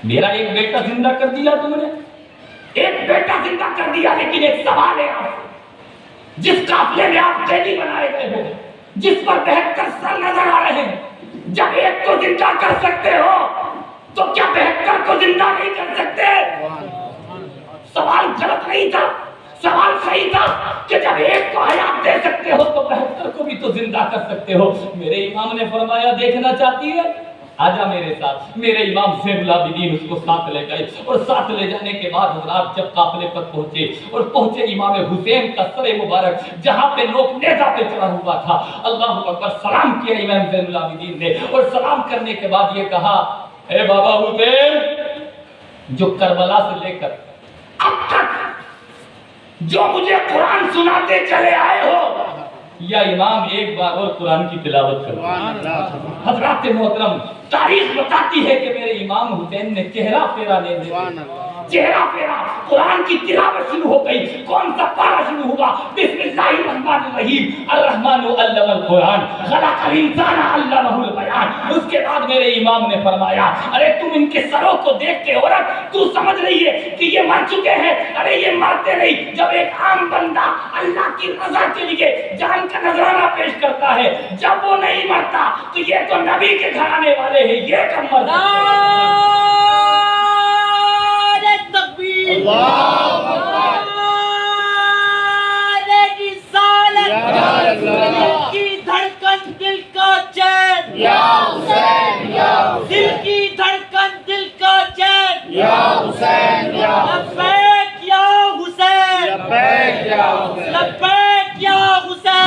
میرا ایک بیٹا زندہ کر دیا تم نے، ایک بیٹا زندہ کر دیا، لیکن ایک سوال ہے آپ، جس قافلے میں آپ قیدی بنائے گئے ہو، جس پر 72 سر نظر آ رہے ہیں، جب ایک کو زندہ کر سکتے ہو تو کیا 72 کو زندہ نہیں کر سکتے؟ سوال غلط نہیں تھا، سوال صحیح تھا کہ جب ایک کو حیات دے سکتے ہو تو 72 کو بھی تو زندہ کر سکتے ہو۔ میرے امام نے فرمایا دیکھنا چاہتی ہے؟ آجا میرے ساتھ۔ میرے امام زین العابدین اس کو ساتھ لے گئے، اور ساتھ لے جانے کے بعد حضرات جب قافلے پر پہنچے اور پہنچے امام حسین کا سر مبارک جہاں پہ لوگ نیزہ پہ چڑھا ہوا تھا، اللہ اکبر، سلام کیا امام زین العابدین نے، اور سلام کرنے کے بعد یہ کہا اے بابا حسین، جو کربلا سے لے کر اب تک جو مجھے قرآن سناتے چلے آئے ہو، یا امام ایک بار اور قرآن کی تلاوت کرو۔ حضرات محترم، تاریخ بتاتی ہے کہ میرے امام حسین نے چہرہ پھیرا لے دیا، چہرہ پھیرا، قرآن کی تلاوت شروع ہو گئی۔ کون سا پارہ شروع ہوا؟ بسم اللہ الرحمن الرحیم، الرحمن علم القرآن، خلق الانسان علمہ البیان۔ اس کے بعد میرے امام نے فرمایا ارے تم ان کے سروں کو دیکھ کے عورت تو سمجھ رہی ہے کہ یہ مر چکے ہیں؟ ارے یہ مرتے نہیں۔ جب ایک عام بندہ اللہ کی رضا کے لیے جان کا نذرانہ پیش کرتا ہے، جب وہ نہیں مرتا تو یہ تو نبی کے گھرانے والے ہیں، یہ کم مر سکتے دل کی دھڑکن دل کا چین، دل کی دھڑکن دل کا چین، لبیک یا حسین، لبیک یا حسین۔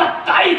27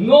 9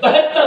72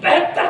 72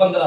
15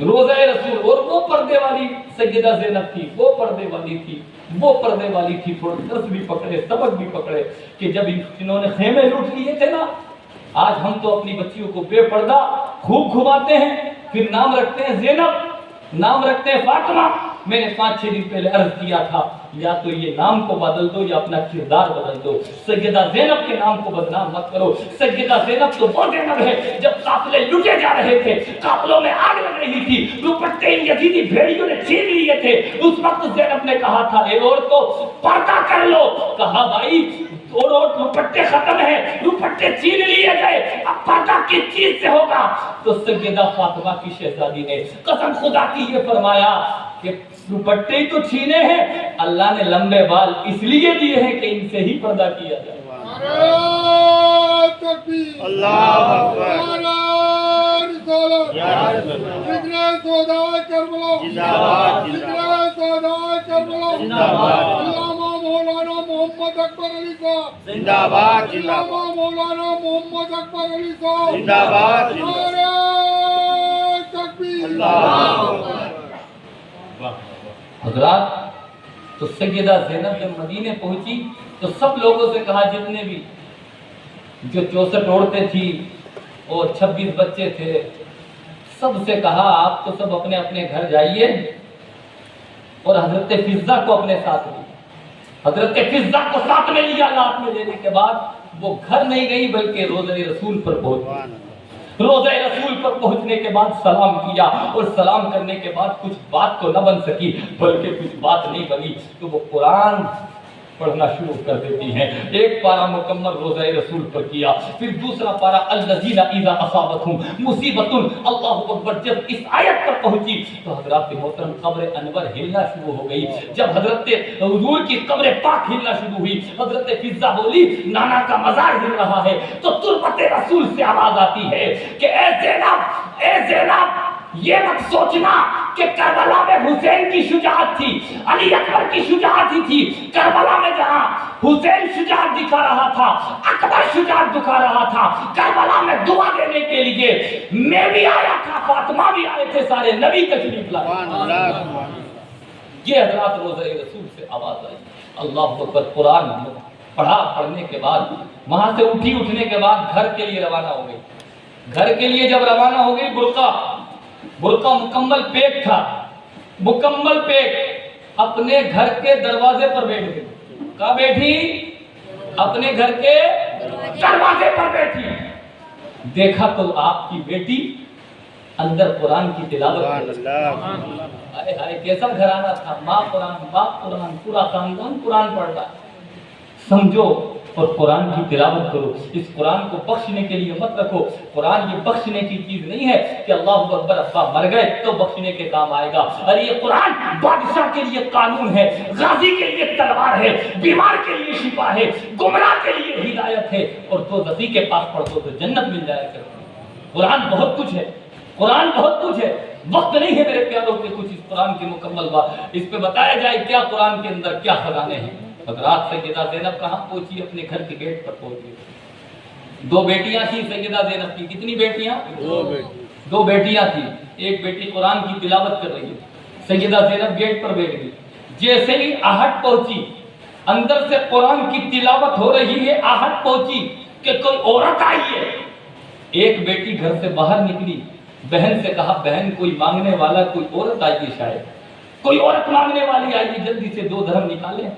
روزہ رسول، اور وہ پردے والی سیدہ زینب تھی، وہ پردے والی تھی، وہ پردے والی تھی. تھوڑا درس بھی پکڑے، سبق بھی پکڑے کہ جب انہوں نے خیمے لوٹ لیے تھے نا، آج ہم تو اپنی بچیوں کو بے پردہ خوب گھماتے ہیں، پھر نام رکھتے ہیں زینب، نام رکھتے ہیں فاطمہ. میں نے 5-6 دن پہلے عرض کیا تھا یا تو یہ نام کو بدل دو یا اپنا کردار بدل دو. سیدہ زینب کے نام کو بدنام مت کرو. سیدہ زینب تو وہ زینب ہے جب قافلے لوٹے جا رہے تھے، قافلوں میں آگ لگ رہی تھی، دوپٹے یزیدی بھیڑیوں نے چھین لیے تھے، اس وقت زینب نے کہا تھا اے عورتوں پردہ کر لو. کہا بھائی اور دوپٹے ختم ہیں، دوپٹے چھین لیے گئے، اب پردہ کس چیز سے ہوگا؟ تو سیدہ فاطمہ کی شہزادی نے قسم خدا کی یہ فرمایا کہ دوپٹے ہی تو چھینے ہیں، اللہ نے لمبے بال اس لیے دیے ہیں کہ ان سے ہی پردہ کیا جائے. نعرہ تکبیر، اللہ اکبر، نعرہ رسالت، ذکر سودائے کربلا، ذکر سودائے کربلا، علامہ مولانا محمد اکبر علی صاحب، علامہ مولانا محمد اکبر علی صاحب، نعرہ تکبیر، اللہ اکبر. حضرات تو سیدہ زینب جب مدینے پہنچی تو سب لوگوں سے کہا، جتنے بھی جو 64 عورتیں تھی اور 26 بچے تھے، سب سے کہا آپ تو سب اپنے اپنے گھر جائیے. اور حضرت فضہ کو اپنے ساتھ لیا. حضرت فضہ کو ساتھ میں لیا. رات میں لینے کے بعد وہ گھر نہیں گئی بلکہ روضہ رسول پر پہنچ. روضہ رسول پر پہنچنے کے بعد سلام کیا، اور سلام کرنے کے بعد کچھ بات تو نہ بن سکی بلکہ کچھ بات نہیں بنی تو وہ قرآن پڑھنا شروع کر دیتی ہیں. ایک پارہ مکمل روضہ رسول پر کیا، پھر دوسرا پارہ الذین اذا اصابتہم مصیبۃ اللہ اکبر. جب اس آیت پر پہنچی تو حضرات محترم قبر انور ہلنا شروع ہو گئی. جب حضرت حضور کی قبر پاک ہلنا شروع ہوئی، حضرت فضہ بولی نانا کا مزار ہل رہا ہے، تو تربت رسول سے آواز آتی ہے کہ اے زینب، اے زینب، یہ مت سوچنا کہ کربلا میں حسین کی شجاعت تھی، علی اکبر کی شجاعت ہی تھی. کربلا میں جہاں حسین شجاعت دکھا رہا تھا، اکبر شجاعت دکھا رہا تھا، کربلا میں دعا دینے کے لیے میں بھی آیا تھا، فاطمہ بھی آئے تھے، سارے نبی تشریف لائے. یہ حضرات روضہ رسول سے آواز آئی. اللہ اکبر. قرآن پڑھا، پڑھنے کے بعد وہاں سے اٹھنے کے بعد گھر کے لیے روانہ ہو گئی. گھر کے لیے جب روانہ ہو گئی، برقع مکمل پیک تھا، مکمل پیک. اپنے گھر کے دروازے پر بیٹھ گئی. کہاں بیٹھی؟ اپنے گھر کے دروازے پر بیٹھی. دیکھا تو آپ کی بیٹی اندر قرآن کی تلاوت کر رہی. ہائے کیسا گھرانہ تھا، ماں قرآن، باپ قرآن، پورا خاندان قرآن پڑھ رہا ہے. سمجھو اور قرآن کی تلاوت کرو. اس قرآن کو بخشنے کے لیے مت رکھو. قرآن یہ بخشنے کی چیز نہیں ہے کہ اللہ اکبر ابا مر گئے تو بخشنے کے کام آئے گا. ارے یہ قرآن بادشاہ کے لیے قانون ہے، غازی کے لیے تلوار ہے، بیمار کے لیے شفا ہے، گمراہ کے لیے ہدایت ہے، اور دوزخی کے پاس پڑھو تو جنت مل جائے گا. قرآن بہت کچھ ہے، قرآن بہت کچھ ہے. وقت نہیں ہے میرے پیاروں کے کچھ اس قرآن کی مکمل بات اس پہ بتایا جائے کیا قرآن کے اندر کیا خزانے ہیں. حضرات سیدہ زینب کہاں پہنچی؟ اپنے گھر کے گیٹ پر پہنچ گئی. 2 بیٹیاں تھیں سیدہ زینب کی. کتنی بیٹیاں؟ 2 بیٹیاں تھیں. ایک بیٹی قرآن کی تلاوت کر رہی ہے. سیدہ زینب گیٹ پر بیٹھ گئی. جیسے ہی آہٹ پہنچی، اندر سے قرآن کی تلاوت ہو رہی ہے، آہٹ پہنچی کہ کوئی عورت آئی ہے. ایک بیٹی گھر سے باہر نکلی، بہن سے کہا بہن کوئی مانگنے والا، کوئی عورت آئی ہے، شاید کوئی عورت مانگنے والی آئی ہے، جلدی سے 2 درہم نکالیں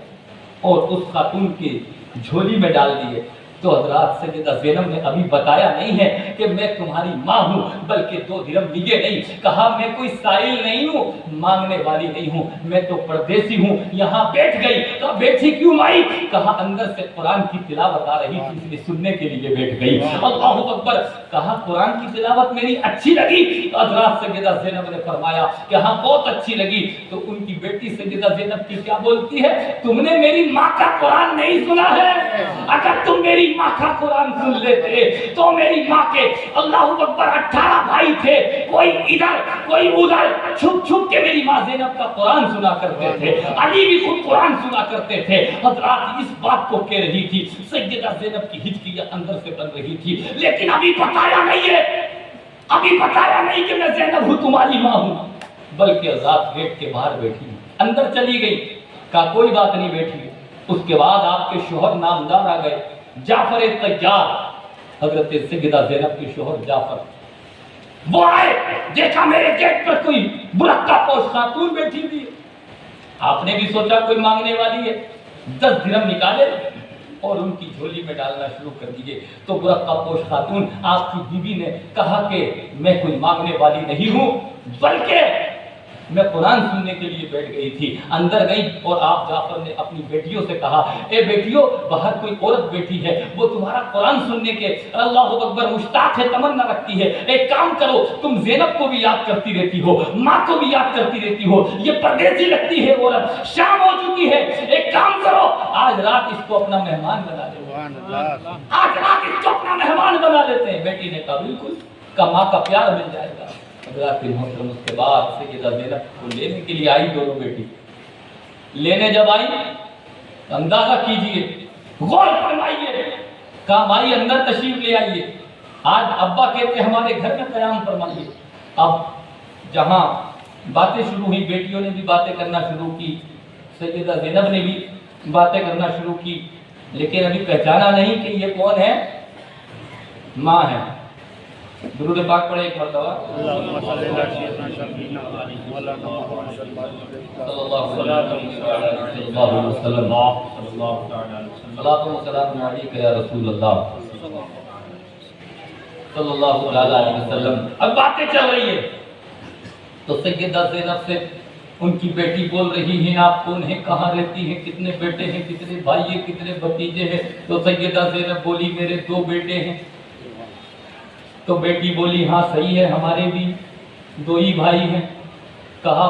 اور اس خاتون کی جھولی میں ڈال دیے. تو حضرات سیدہ زینب نے ابھی بتایا نہیں ہے کہ میں تمہاری ماں ہوں، بلکہ 2 درہم لیے نہیں. کہا میں کوئی سائل نہیں ہوں، مانگنے والی نہیں ہوں، میں تو پردیسی ہوں. یہاں بیٹھ گئی. کہا بیٹھی کیوں مائی؟ کہا اندر سے قرآن کی تلاوت آ رہی تھی، اس لیے سننے کے لیے بیٹھ گئی. اللہ اکبر. کہا قرآن کی تلاوت میری اچھی لگی؟ حضرات سیدہ زینب نے فرمایا کہ ہاں بہت اچھی لگی. تو ان کی بیٹی سیدہ زینب کی کیا بولتی ہے؟ تم نے میری ماں کا قرآن نہیں سنا ہے؟ اگر تم میری ماں کا قرآن سن لیتے تو میری ماں کے اللہ اکبر 18 بھائی تھے، کوئی ادھر کوئی ادھر، چھپ چھپ کے میری ماں زینب کا قرآن سنا کرتے تھے. علی بھی خود قرآن سنا کرتے تھے. حضرات اس بات کو کہہ رہی تھی. سیدہ زینب کی ہچکیاں اندر سے بن رہی تھی، لیکن ابھی بتایا نہیں ہے. ابھی بتایا نہیں کہ میں زینب ہوں تمہاری ماں ہوں، بلکہ آزاد گیٹ کے باہر بیٹھی ہوں۔ اندر چلی گئی، کہا کوئی بات نہیں بیٹھی۔ اس کے بعد آپ کے شوہر نامدار آ گئے، جعفر طیار، حضرت سیدہ زینب کے شوہر جعفر، وہ آئے، دیکھا میرے گیٹ پر کوئی برقع پوش خاتون بیٹھی ہوئی۔ آپ نے بھی سوچا کوئی مانگنے والی ہے، 10 درہم نکالے اور ان کی جھولی میں ڈالنا شروع کر دیے۔ تو برقع پوش خاتون آپ کی بیوی نے کہا کہ میں کوئی مانگنے والی نہیں ہوں، بلکہ میں قرآن سننے کے لیے بیٹھ گئی تھی۔ اندر گئی اور آپ جعفر نے اپنی بیٹیوں سے کہا، اے بیٹیوں، باہر کوئی عورت بیٹھی ہے، وہ تمہارا قرآن سننے کے اللہ اکبر مشتاق ہے، تمنا رکھتی ہے۔ ایک کام کرو، تم زینب کو بھی یاد کرتی رہتی ہو، ماں کو بھی یاد کرتی رہتی ہو، یہ پردیسی لگتی ہے عورت، شام ہو چکی ہے، ایک کام کرو، آج رات اس کو اپنا مہمان بنا لو، آج رات اس کو اپنا مہمان بنا لیتے ہیں۔ بیٹی نے کہا بالکل، کا ماں کا پیار مل جائے گا۔ حضرات محترم اس کے بعد سیدہ زینب کو لینے کے لیے آئی دونوں بیٹی، لینے جب آئی اندازہ کیجئے، غور فرمائیے، کہا مائی اندر تشریف لے آئیے، آج ابا کہتے ہمارے گھر میں قیام فرمائیے۔ اب جہاں باتیں شروع ہوئی، بیٹیوں نے بھی باتیں کرنا شروع کی، سیدہ زینب نے بھی باتیں کرنا شروع کی، لیکن ابھی پہچانا نہیں کہ یہ کون ہے، ماں ہے۔ درود پاک پڑھے ایک مرتبہ، اللہم صلی اللہ علیہ وسلم، صلی اللہ علیہ وسلم، صلاۃ و سلام علیک یا رسول اللہ صلی اللہ علیہ وسلم۔ اب باتیں چل رہی ہے تو سیدہ زینب سے ان کی بیٹی بول رہی ہیں آپ کون ہیں، کہاں رہتی ہیں، کتنے بیٹے ہیں، کتنے بھائی ہیں، کتنے بھتیجے ہیں؟ تو سیدہ زینب بولی میرے 2 بیٹے ہیں۔ تو بیٹی بولی ہاں صحیح ہے، ہمارے بھی 2 ہی بھائی ہیں۔ کہا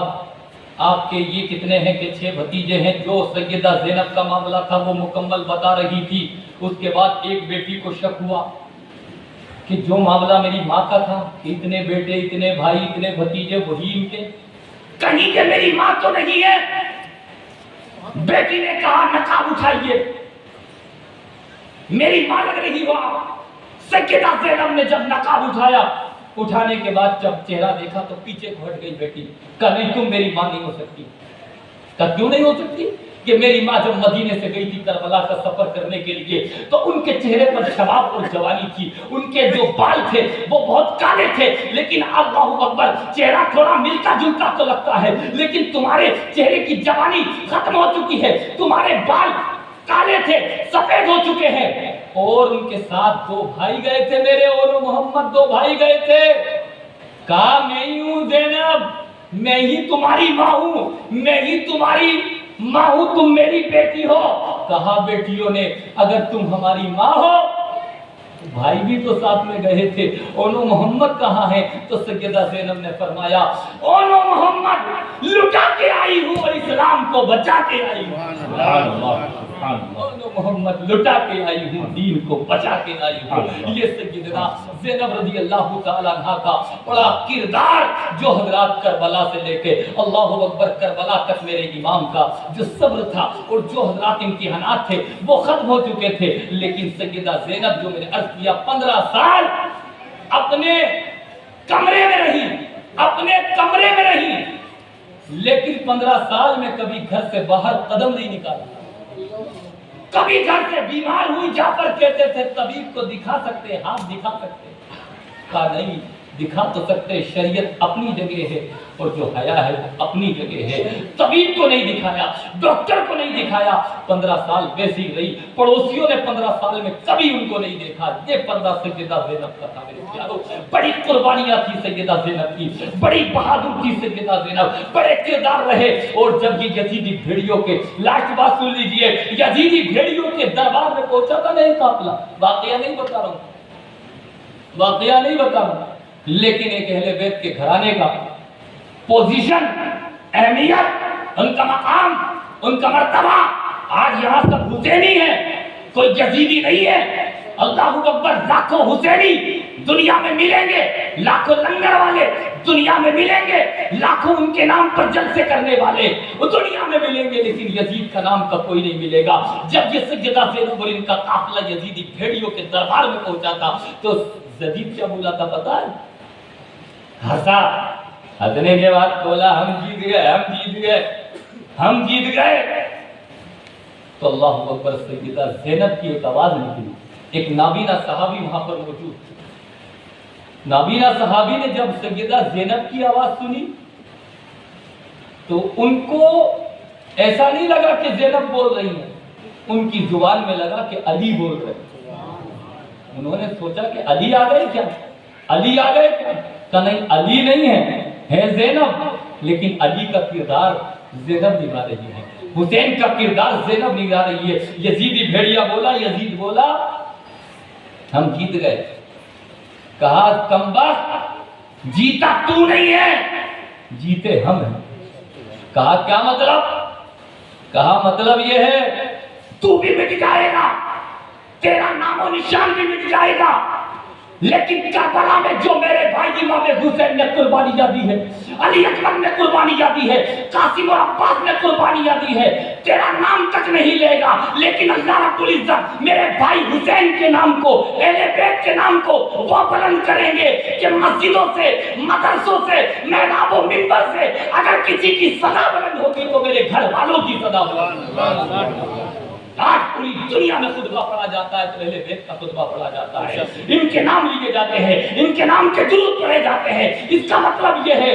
آپ کے یہ کتنے ہیں؟ کہ 6 بھتیجے ہیں۔ جو سیدہ زینب کا معاملہ تھا وہ مکمل بتا رہی تھی۔ اس کے بعد ایک بیٹی کو شک ہوا کہ جو معاملہ میری ماں کا تھا کہ اتنے بیٹے، اتنے بھائی، اتنے بھتیجے، وہی ان کے، کہیں کہ میری ماں تو نہیں ہے۔ بیٹی نے کہا نقاب اٹھائیے، میری ماں لگ رہی ہو آپ۔ سیدہ زینب نے جب نقاب اٹھایا، اٹھانے کے بعد جب چہرہ دیکھا تو پیچھے ہٹ گئی بیٹی، کہا نہیں تم میری ماں نہیں ہو سکتی۔ کہا کیوں نہیں ہو سکتی؟ کہ میری ماں جب مدینے سے گئی تھی کربلا کا سفر کرنے کے لیے تو ان کے چہرے پر شباب اور جوانی تھی، ان کے جو بال تھے وہ بہت کالے تھے، لیکن اللہ اکبر چہرہ تھوڑا ملتا جلتا تو لگتا ہے، لیکن تمہارے چہرے کی جوانی ختم ہو چکی ہے، تمہارے بال کالے تھے، سفید ہو چکے ہیں۔ اور ان کے ساتھ 2 بھائی گئے تھے میرے، اور محمد 2 بھائی گئے تھے۔ کہا میں ہی ہوں زینب، میں ہی تمہاری ماں ہوں، میں ہی تمہاری ماں ہوں، تم میری بیٹی ہو۔ کہا بیٹیوں نے اگر تم ہماری ماں ہو، بھائی بھی تو ساتھ میں گئے تھے، اونو محمد کہاں ہے؟ تو سیدہ زینب نے فرمایا اونو محمد لٹا کے آئی ہوں اور اسلام کو بچا کے آئی ہوں۔ اونو محمد لٹا کے آئی ہوں، دین کو بچا کے آئی ہوں۔ یہ سیدنا زینب رضی اللہ تعالیٰ عنہ کا بڑا کردار، جو حضرات کربلا سے لے کے اللہ اکبر کربلا تک میرے امام کا جو صبر تھا اور جو حضرات امتحانات تھے وہ ختم ہو چکے تھے، لیکن سیدہ زینب جو میں نے عرض کیا 15 سال اپنے کمرے میں رہی، اپنے کمرے میں رہی، لیکن 15 سال میں کبھی گھر سے باہر قدم نہیں نکالا۔ کبھی گھر سے بیمار ہوئی، جعفر کہتے تھے طبیب کو دکھا سکتے، ہاتھ دکھا سکتے، کہا نہیں دکھا تو سکتے، شریعت اپنی جگہ ہے اور جو حیا ہے وہ اپنی جگہ ہے۔ طبیب کو نہیں دکھایا، ڈاکٹر کو نہیں دکھایا، 15 سال ویسی رہی۔ پڑوسیوں نے 15 سال میں کبھی ان کو نہیں دیکھا۔ یہ پردہ سیدہ زینب کا تھا میرے پیارو، بڑی قربانیاں تھی سیدہ زینب کی، بڑی بہادر تھی سیدہ زینب، بڑے کردار رہے۔ اور جب یہ یزیدی بھیڑیوں کے، لاسٹ بات سن لیجئے، یزیدی بھیڑیوں کے دربار میں پہنچا تھا نہیں قافلہ، واقعہ نہیں بتا رہا ہوں، واقعہ نہیں بتا رہا ہوں، لیکن ایک اہل بیت کے گھرانے کا پوزیشن، اہمیت، ان کا مقام، ان کا مرتبہ، آج یہاں سب حسینی ہے، کوئی یزیدی نہیں ہے۔ اللہ اکبر، لاکھوں حسینی دنیا میں ملیں گے، لاکھوں لنگر والے دنیا میں ملیں گے، لاکھوں ان کے نام پر جلسے کرنے والے وہ دنیا میں ملیں گے، لیکن یزید کا نام کا کوئی نہیں ملے گا۔ جب یہ سیدہ زینب اور ان کا قافلہ یزیدی بھیڑیوں کے دربار میں پہنچا تھا تو یزید کیا بولا تھا پتہ ہے؟ ہنسا، ہنسنے کے بعد بولا ہم جیت گئے، ہم جیت گئے، ہم جیت گئے۔ تو اللہ اکبر، سیدہ زینب کی ایک آواز نکلی۔ ایک نابینا صحابی وہاں پر موجود تھے۔ نابینا صحابی نے جب سیدہ زینب کی آواز سنی تو ان کو ایسا نہیں لگا کہ زینب بول رہی ہیں، ان کی زبان میں لگا کہ علی بول رہے ہیں۔ انہوں نے سوچا کہ علی آ گئے کیا، علی آ گئے کیا؟ کہ نہیں، علی نہیں ہے زینب، لیکن علی کا کردار زینب نبھا رہی ہے، حسین کا کردار زینب نبھا رہی ہے۔ یزیدی بھیڑیا بولا، یزید بولا ہم جیت گئے۔ کہا کمبخت، جیتا تو نہیں ہے، جیتے ہم ہیں۔ کہا کیا مطلب؟ کہا مطلب یہ ہے تو بھی مٹ جائے گا، تیرا نام و نشان بھی مٹ جائے گا، لیکن کربلا میں جو میرے بھائی امام حسین نے قربانیاں دی ہے، علی اکبر نے قربانیاں دی ہے، قاسم اور عباس نے قربانیاں دی ہے، تیرا نام تک نہیں لے گا، لیکن اللہ رب العزت میرے بھائی حسین کے نام کو، اہل بیت کے نام کو وہ بلند کریں گے کہ مسجدوں سے، مدرسوں سے، محراب و منبر سے اگر کسی کی صدا بلند ہوگی تو میرے گھر والوں کی صدا بلند۔ آج پوری دنیا میں خطبہ پڑھا جاتا ہے تو اہل بیت کا خطبہ پڑھا جاتا ہے، ان کے نام لیے جاتے ہیں، ان کے نام کے درود پڑھے جاتے ہیں۔ اس کا مطلب یہ ہے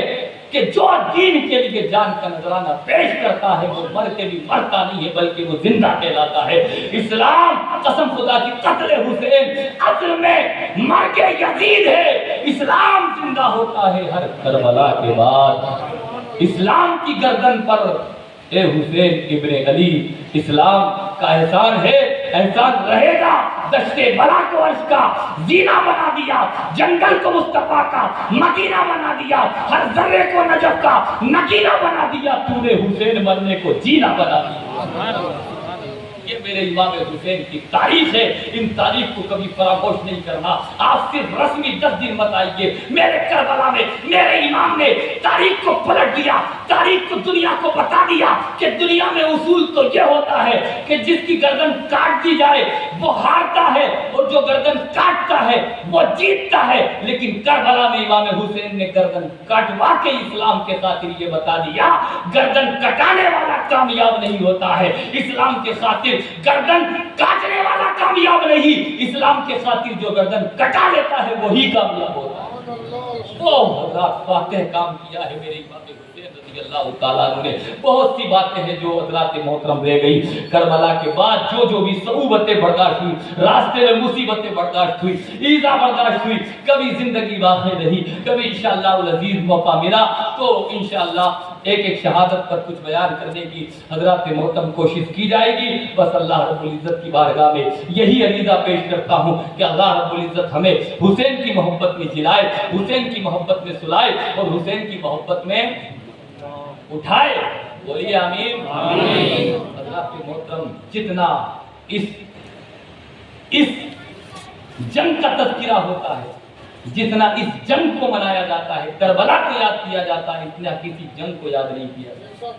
کہ جو دین کے لیے جان کا نذرانہ پیش کرتا ہے وہ مر کے بھی مرتا نہیں ہے بلکہ وہ زندہ کہلاتا ہے۔ اسلام قسم خدا کی قتل حسین اصل میں مر کے یزید ہے، اسلام زندہ ہوتا ہے ہر کربلا کے بعد۔ اسلام کی گردن پر اے حسین ابن علی، اسلام کا احسان ہے، احسان رہے گا۔ دشت بلا کو عرش کا زینہ بنا دیا، جنگل کو مصطفیٰ کا مدینہ بنا دیا، ہر ذرے کو نجف کا نگینہ بنا دیا، تو نے حسین مرنے کو جینا بنا دیا۔ یہ میرے امام حسین کی تاریخ ہے، ان تاریخ کو کبھی فراموش نہیں کرنا۔ آپ صرف رسمی 10 دن مت آئیے، میرے کربلا میں میرے امام نے تاریخ کو پلٹ دیا، تاریخ کو دنیا کو بتا دیا کہ دنیا میں اصول تو یہ ہوتا ہے کہ جس کی گردن کاٹ دی جائے وہ ہارتا ہے اور جو گردن کاٹتا ہے وہ جیتتا ہے، لیکن کربلا میں امام حسین نے گردن کٹوا کے اسلام کے خاطر یہ بتا دیا گردن کٹانے والا کامیاب نہیں ہوتا ہے، اسلام کے خاطر گردن کاٹنے والا کامیاب نہیں، اسلام کے خاطر جو گردن کٹا لیتا ہے وہی کامیاب ہوتا ہے۔ وہ حضرات فاتح کام کیا ہے میرے امام حسین رضی اللہ تعالیٰ عنہ نے۔ بہت سی باتیں ہیں جو حضرات محترم رہ گئی، کربلا کے بعد جو بھی صعوبتیں برداشت ہوئی، راستے میں مصیبتیں برداشت ہوئی، ایذا برداشت ہوئی، کبھی زندگی واقع رہی، کبھی انشاءاللہ العزیز موقع ملا تو انشاءاللہ ایک ایک شہادت پر کچھ بیان کرنے کی حضرات محترم کوشش کی جائے گی۔ بس اللہ رب العزت کی بارگاہ میں یہی عریضہ پیش کرتا ہوں کہ اللہ رب العزت ہمیں حسین کی محبت میں جلائے، حسین کی محبت میں سلائے اور حسین کی محبت میں اٹھائے۔ بولیے آمین۔ حضرات محترم، جتنا اس جنگ کا تذکرہ ہوتا ہے، جتنا اس جنگ کو منایا جاتا ہے، کربلا کو یاد کیا جاتا ہے، اتنا کسی جنگ کو یاد نہیں کیا جاتا۔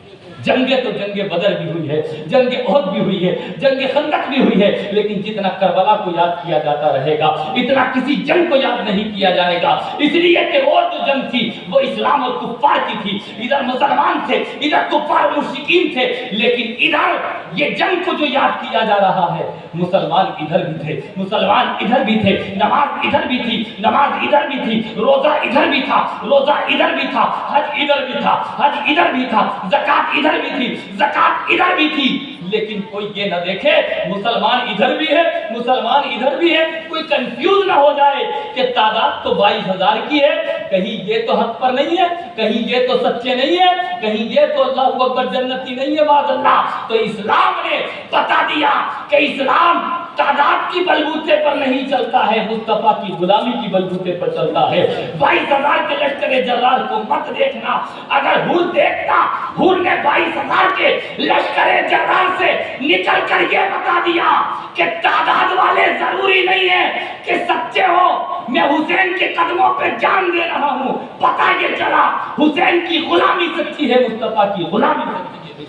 جنگیں تو جنگ بدر بھی ہوئی ہے، جنگ احد بھی ہوئی ہے، جنگ خندق بھی ہوئی ہے، لیکن جتنا کربلا کو یاد کیا جاتا رہے گا اتنا کسی جنگ کو یاد نہیں کیا جائے گا، اس لیے کہ اور جو جنگ تھی وہ اسلام اور کفار کی تھی، ادھر مسلمان تھے، ادھر کفار مشرکین تھے، لیکن ادھر یہ جنگ کو جو یاد کیا جا رہا ہے مسلمان ادھر بھی تھے، مسلمان ادھر بھی تھے، نماز ادھر بھی تھی، نماز ادھر بھی تھی، روزہ ادھر بھی تھا، روزہ ادھر بھی تھا، حج ادھر بھی تھا، حج ادھر بھی تھا، زکات ادھر بھی تھی، زکات ادھر بھی تھی، لیکن کوئی یہ نہ دیکھے مسلمان ادھر بھی ہے، مسلمان ادھر بھی ہے، کوئی کنفیوز نہ ہو جائے کہ تعداد تو 22,000 کی ہے، کہیں یہ تو حق پر نہیں ہے، کہیں یہ تو سچے نہیں ہے، کہیں یہ تو اللہ اکبر جنتی نہیں ہے معاذ اللہ۔ تو اسلام نے بتا دیا کہ اسلام تعداد کی بلبوتے پر نہیں چلتا ہے، مصطفیٰ کی غلامی کی بلبوتے پر چلتا ہے۔ 22,000 کے لشکر جرار کو مت دیکھنا، اگر ہور دیکھتا، ہور نے 22,000 کے لشکر جرار سے نکل کر یہ بتا دیا کہ تعداد والے ضروری نہیں ہے کہ سچے ہو، میں حسین کے قدموں پہ جان دے رہا ہوں، پتہ یہ چلا حسین کی غلامی سچی ہے، مصطفیٰ کی غلامی سچی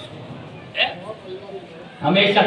ہے۔ ہمیشہ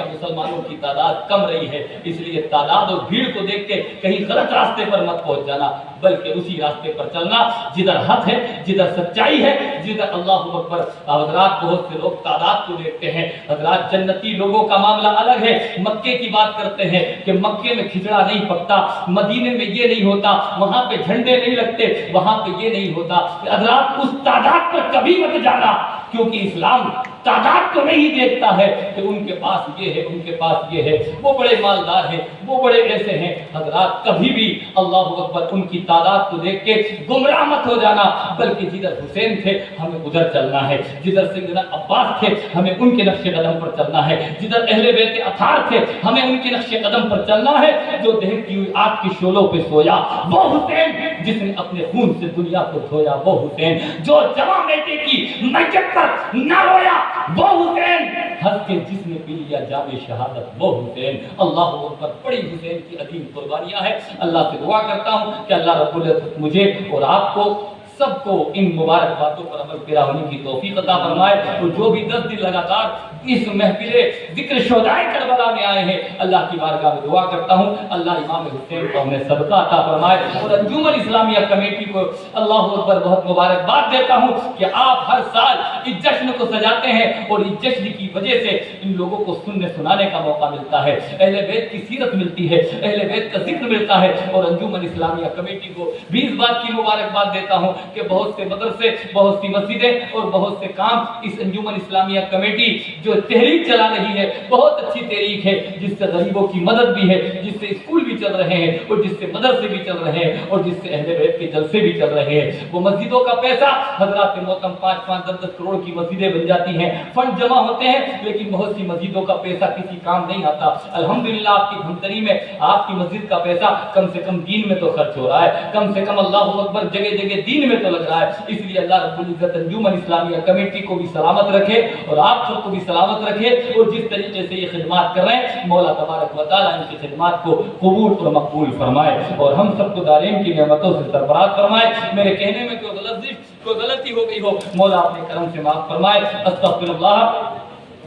مسلمانوں کی تعداد کم رہی ہے، اس لیے تعداد اور بھیڑ کو دیکھ کے کہیں غلط راستے پر مت پہنچ جانا، بلکہ اسی راستے پر چلنا جدھر حق ہے، جدھر سچائی ہے، جدھر اللہ اکبر۔ حضرات بہت سے لوگ تعداد کو دیکھتے ہیں، حضرات جنتی لوگوں کا معاملہ الگ ہے۔ مکے کی بات کرتے ہیں کہ مکے میں کھچڑا نہیں پکتا، مدینے میں یہ نہیں ہوتا، وہاں پہ جھنڈے نہیں لگتے، وہاں پہ یہ نہیں ہوتا۔ حضرات اس تعداد پر کبھی مت جانا، کیونکہ اسلام تعداد کو نہیں دیکھتا ہے کہ ان کے پاس یہ ہے، ان کے پاس یہ ہے، وہ بڑے مالدار ہیں، وہ بڑے ایسے ہیں۔ حضرات کبھی بھی اللہ اکبر ان کی تعداد کو دیکھ کے گمراہ مت ہو جانا، بلکہ جدھر حسین تھے ہمیں ادھر چلنا ہے، جدھر سیدنا عباس تھے ہمیں ان کے نقش قدم پر چلنا ہے، جدھر اہل بیت اطہار تھے ہمیں ان کے نقش قدم پر چلنا ہے۔ جو دہتی ہوئی آگ کی شعلوں پہ سویا وہ حسین، جس نے اپنے خون سے دنیا کو دھویا وہ حسین، جو جواں بیٹے کی میت پر نہ رویا وہ حسین، ہنس کے جس نے پی لیا جام شہادت وہ حسین۔ اللہ اکبر، بڑی حسین کی عظیم قربانیاں ہیں۔ اللہ سے دعا کرتا ہوں کہ اللہ رب العزت مجھے اور آپ کو سب کو ان مبارک باتوں پر عمل پیرا ہونے کی توفیق عطا فرمائے، اور جو بھی 10 دن لگاتار اس محفل ذکر شہدائے کربلا میں آئے ہیں، اللہ کی بارگاہ میں دعا کرتا ہوں اللہ امام حسین کو ہمیں صدقہ عطا فرمائے، اور انجمن اسلامیہ کمیٹی کو اللہ اکبر بہت مبارکباد دیتا ہوں کہ آپ ہر سال اس جشن کو سجاتے ہیں، اور اس جشن کی وجہ سے ان لوگوں کو سننے سنانے کا موقع ملتا ہے، اہل بیت کی سیرت ملتی ہے، اہل بیت کا ذکر ملتا ہے، اور انجمن اسلامیہ کمیٹی کو بھی اس بات کی مبارکباد دیتا ہوں کہ بہت سے مدرسے، بہت سی مسجدیں اور بہت سے کام اس انجمن اسلامیہ کمیٹی جو تحریک چلا رہی ہے، بہت اچھی تحریک ہے، جس سے غریبوں کی مدد بھی ہے، جس سے اسکول بھی چل رہے ہیں، اور جس سے مدرسے بھی چل رہے ہیں، اور جس سے اہل بیت کے جلسے بھی چل رہے ہیں۔ وہ مسجدوں کا پیسہ حضرات محترم 5-5 10 کروڑ کی مسجدیں بن جاتی ہیں، فنڈ جمع ہوتے ہیں، لیکن بہت سی مسجدوں کا پیسہ کسی کام نہیں آتا۔ الحمدللہ آپ کی دھمتری میں آپ کی مسجد کا پیسہ کم سے کم دین میں تو خرچ ہو رہا ہے، کم سے کم اللہ اکبر جگہ جگہ دین میں تو لگ رہا ہے۔ اس لیے اللہ رب العزت انجمن اسلامیہ کمیٹی کو بھی سلامت رکھے، اور آپ سب کو بھی سلامت رکھے، اور جس طریقے سے یہ خدمات کر رہے ہیں مولا تبارک و تعالیٰ ان کی خدمات کو قبول اور مقبول فرمائے، اور ہم سب کو دارین کی نعمتوں سے سرفراز فرمائے۔ میرے کہنے میں کوئی غلطی ہو گئی ہو مولا اپنے کرم سے معاف فرمائے۔ استغفر اللہ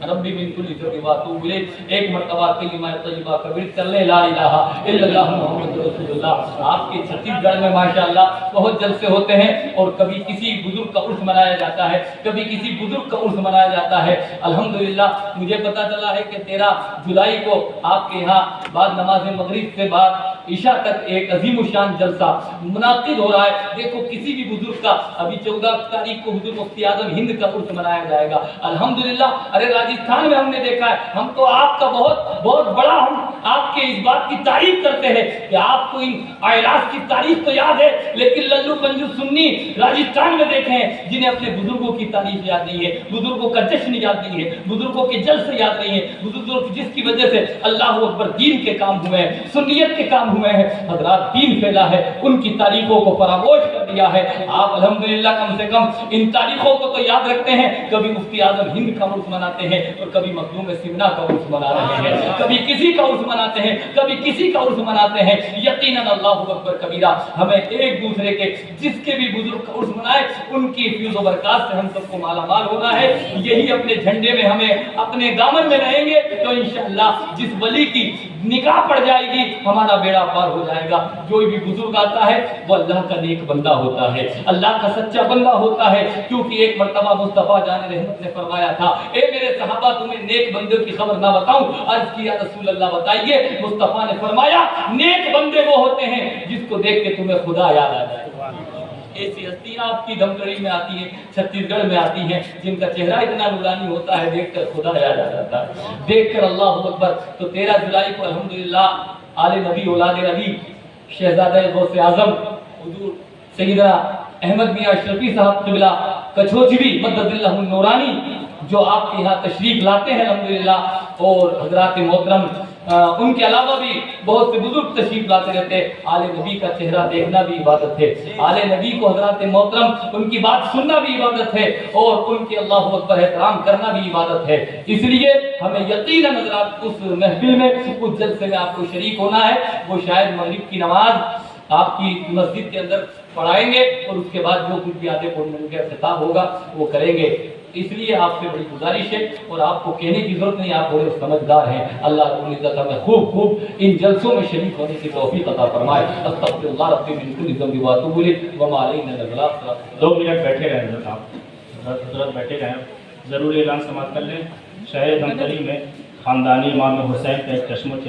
ربی من کل ذنب واتوب الیہ۔ ایک مرتبہ کلمہ طیبہ کا ورد کر لیں، لا الہ الا اللہ محمد رسول اللہ۔ آپ کے چھتیس گڑھ میں ماشاءاللہ بہت جلسے ہوتے ہیں، اور کبھی کسی بزرگ کا عرس منایا جاتا ہے، کبھی کسی بزرگ کا عرس منایا جاتا ہے۔ الحمدللہ مجھے پتہ چلا ہے کہ 13 جولائی کو آپ کے یہاں بعد نماز مغرب سے بعد عشاء تک ایک عظیم الشان جلسہ منعقد ہو رہا ہے۔ دیکھو کسی بھی بزرگ کا، ابھی 14 تاریخ کو حضور مفتی اعظم ہند کا عرس منایا جائے گا الحمدللہ۔ ارے راجستھان میں ہم نے دیکھا ہے، ہم تو آپ کا بہت بڑا، ہم آپ کے اس بات کی تعریف کرتے ہیں کہ آپ کو ان اعلاس کی تاریخ تو یاد ہے، لیکن للو پنجو سنی راجستھان میں دیکھے ہیں جنہیں اپنے بزرگوں کی تاریخ یاد نہیں ہے، بزرگوں کا جشن یاد نہیں ہے، بزرگوں کے جلسے یاد نہیں ہے، بزرگوں جس کی وجہ سے اللہ اکبر دین کے کام ہوئے ہیں، سنیت کے کام ہوئے ہیں، حضرات دین پھیلا ہے، ان کی تاریخوں کو فراموش کر دیا ہے۔ آپ الحمدللہ کم سے کم ان تاریخوں کو تو یاد رکھتے ہیں، کبھی مفتی اعظم ہند کا عرس مناتے ہیں، اور کبھی مخدوم سمنا کا عرس منا رہے ہیں، کبھی کسی کا عرس مناتے ہیں، کبھی کسی کا عرس مناتے ہیں۔ یقیناً اللہ اکبر کبیرہ، ہمیں ایک دوسرے کے جس کے بھی بزرگ کا عرس منائے ان کی فیض و برکات سے ہم سب کو مالا مال ہونا ہے۔ یہی اپنے جھنڈے میں ہمیں اپنے دامن میں رہیں گے تو انشاءاللہ جس ولی کی نکاح پڑ جائے گی ہمارا بیڑا پار ہو جائے گا۔ جو بھی بزرگ آتا ہے وہ اللہ کا نیک بندہ ہوتا ہے، اللہ کا سچا بندہ ہوتا ہے، کیونکہ ایک مرتبہ مصطفیٰ جان رحمت نے فرمایا تھا، اے میرے صحابہ تمہیں نیک بندوں کی خبر نہ بتاؤں؟ عرض کیا رسول اللہ بتائیے۔ مصطفیٰ نے فرمایا نیک بندے وہ ہوتے ہیں جس کو دیکھ کے تمہیں خدا یاد آ جائے۔ ایسی ہستیاں آپ کی دھمکڑی میں آتی ہیں، چھتیس گڑھ میں آتی ہیں، جن کا چہرہ اتنا نورانی ہوتا ہے، دیکھ کر خدا یاد آ جاتا ہے، دیکھ کر اللہ اکبر۔ تو 13 جولائی کو الحمدللہ آل نبی اولاد نبی شہزادہ غوث اعظم حضور سیدنا احمد میاں اشرفی صاحب قبلہ کچھوجوی مدد اللہ النورانی جو آپ کے یہاں تشریف لاتے ہیں الحمدللہ، اور حضرات محترم ان کے علاوہ بھی بہت سے بزرگ تشریف لاتے رہتے ہیں۔ آل نبی کا چہرہ دیکھنا بھی عبادت ہے، آل نبی کو حضرات محترم ان کی بات سننا بھی عبادت ہے، اور ان کے اللہ اکبر احترام کرنا بھی عبادت ہے۔ اس لیے ہمیں یقیناً حضرات اس محفل میں اس جلسے میں آپ کو شریک ہونا ہے۔ وہ شاید مغرب کی نماز آپ کی مسجد کے اندر پڑھائیں گے، اور اس کے بعد جو کچھ بھی آدھے پونے کے خطاب ہوگا وہ کریں گے۔ اس لیے آپ سے بڑی گزارش ہے اور آپ کو کہنے کی ضرورت نہیں، آپ بڑے سمجھدار ہیں. اللہ رب العزت ہمیں خوب خوب ان جلسوں میں شریک ہونے کی توفیق عطا فرمائے. استغفر اللہ ربی من کل ذنب واتوب الیہ وما علینا الا البلاغ. 2 منٹ بیٹھے رہیں حضرت، آپ حضرت بیٹھے رہیں. ضروری اعلان سماعت کر لیں. شہر دمتری میں خاندانی امام حسین کا ایک چشمہ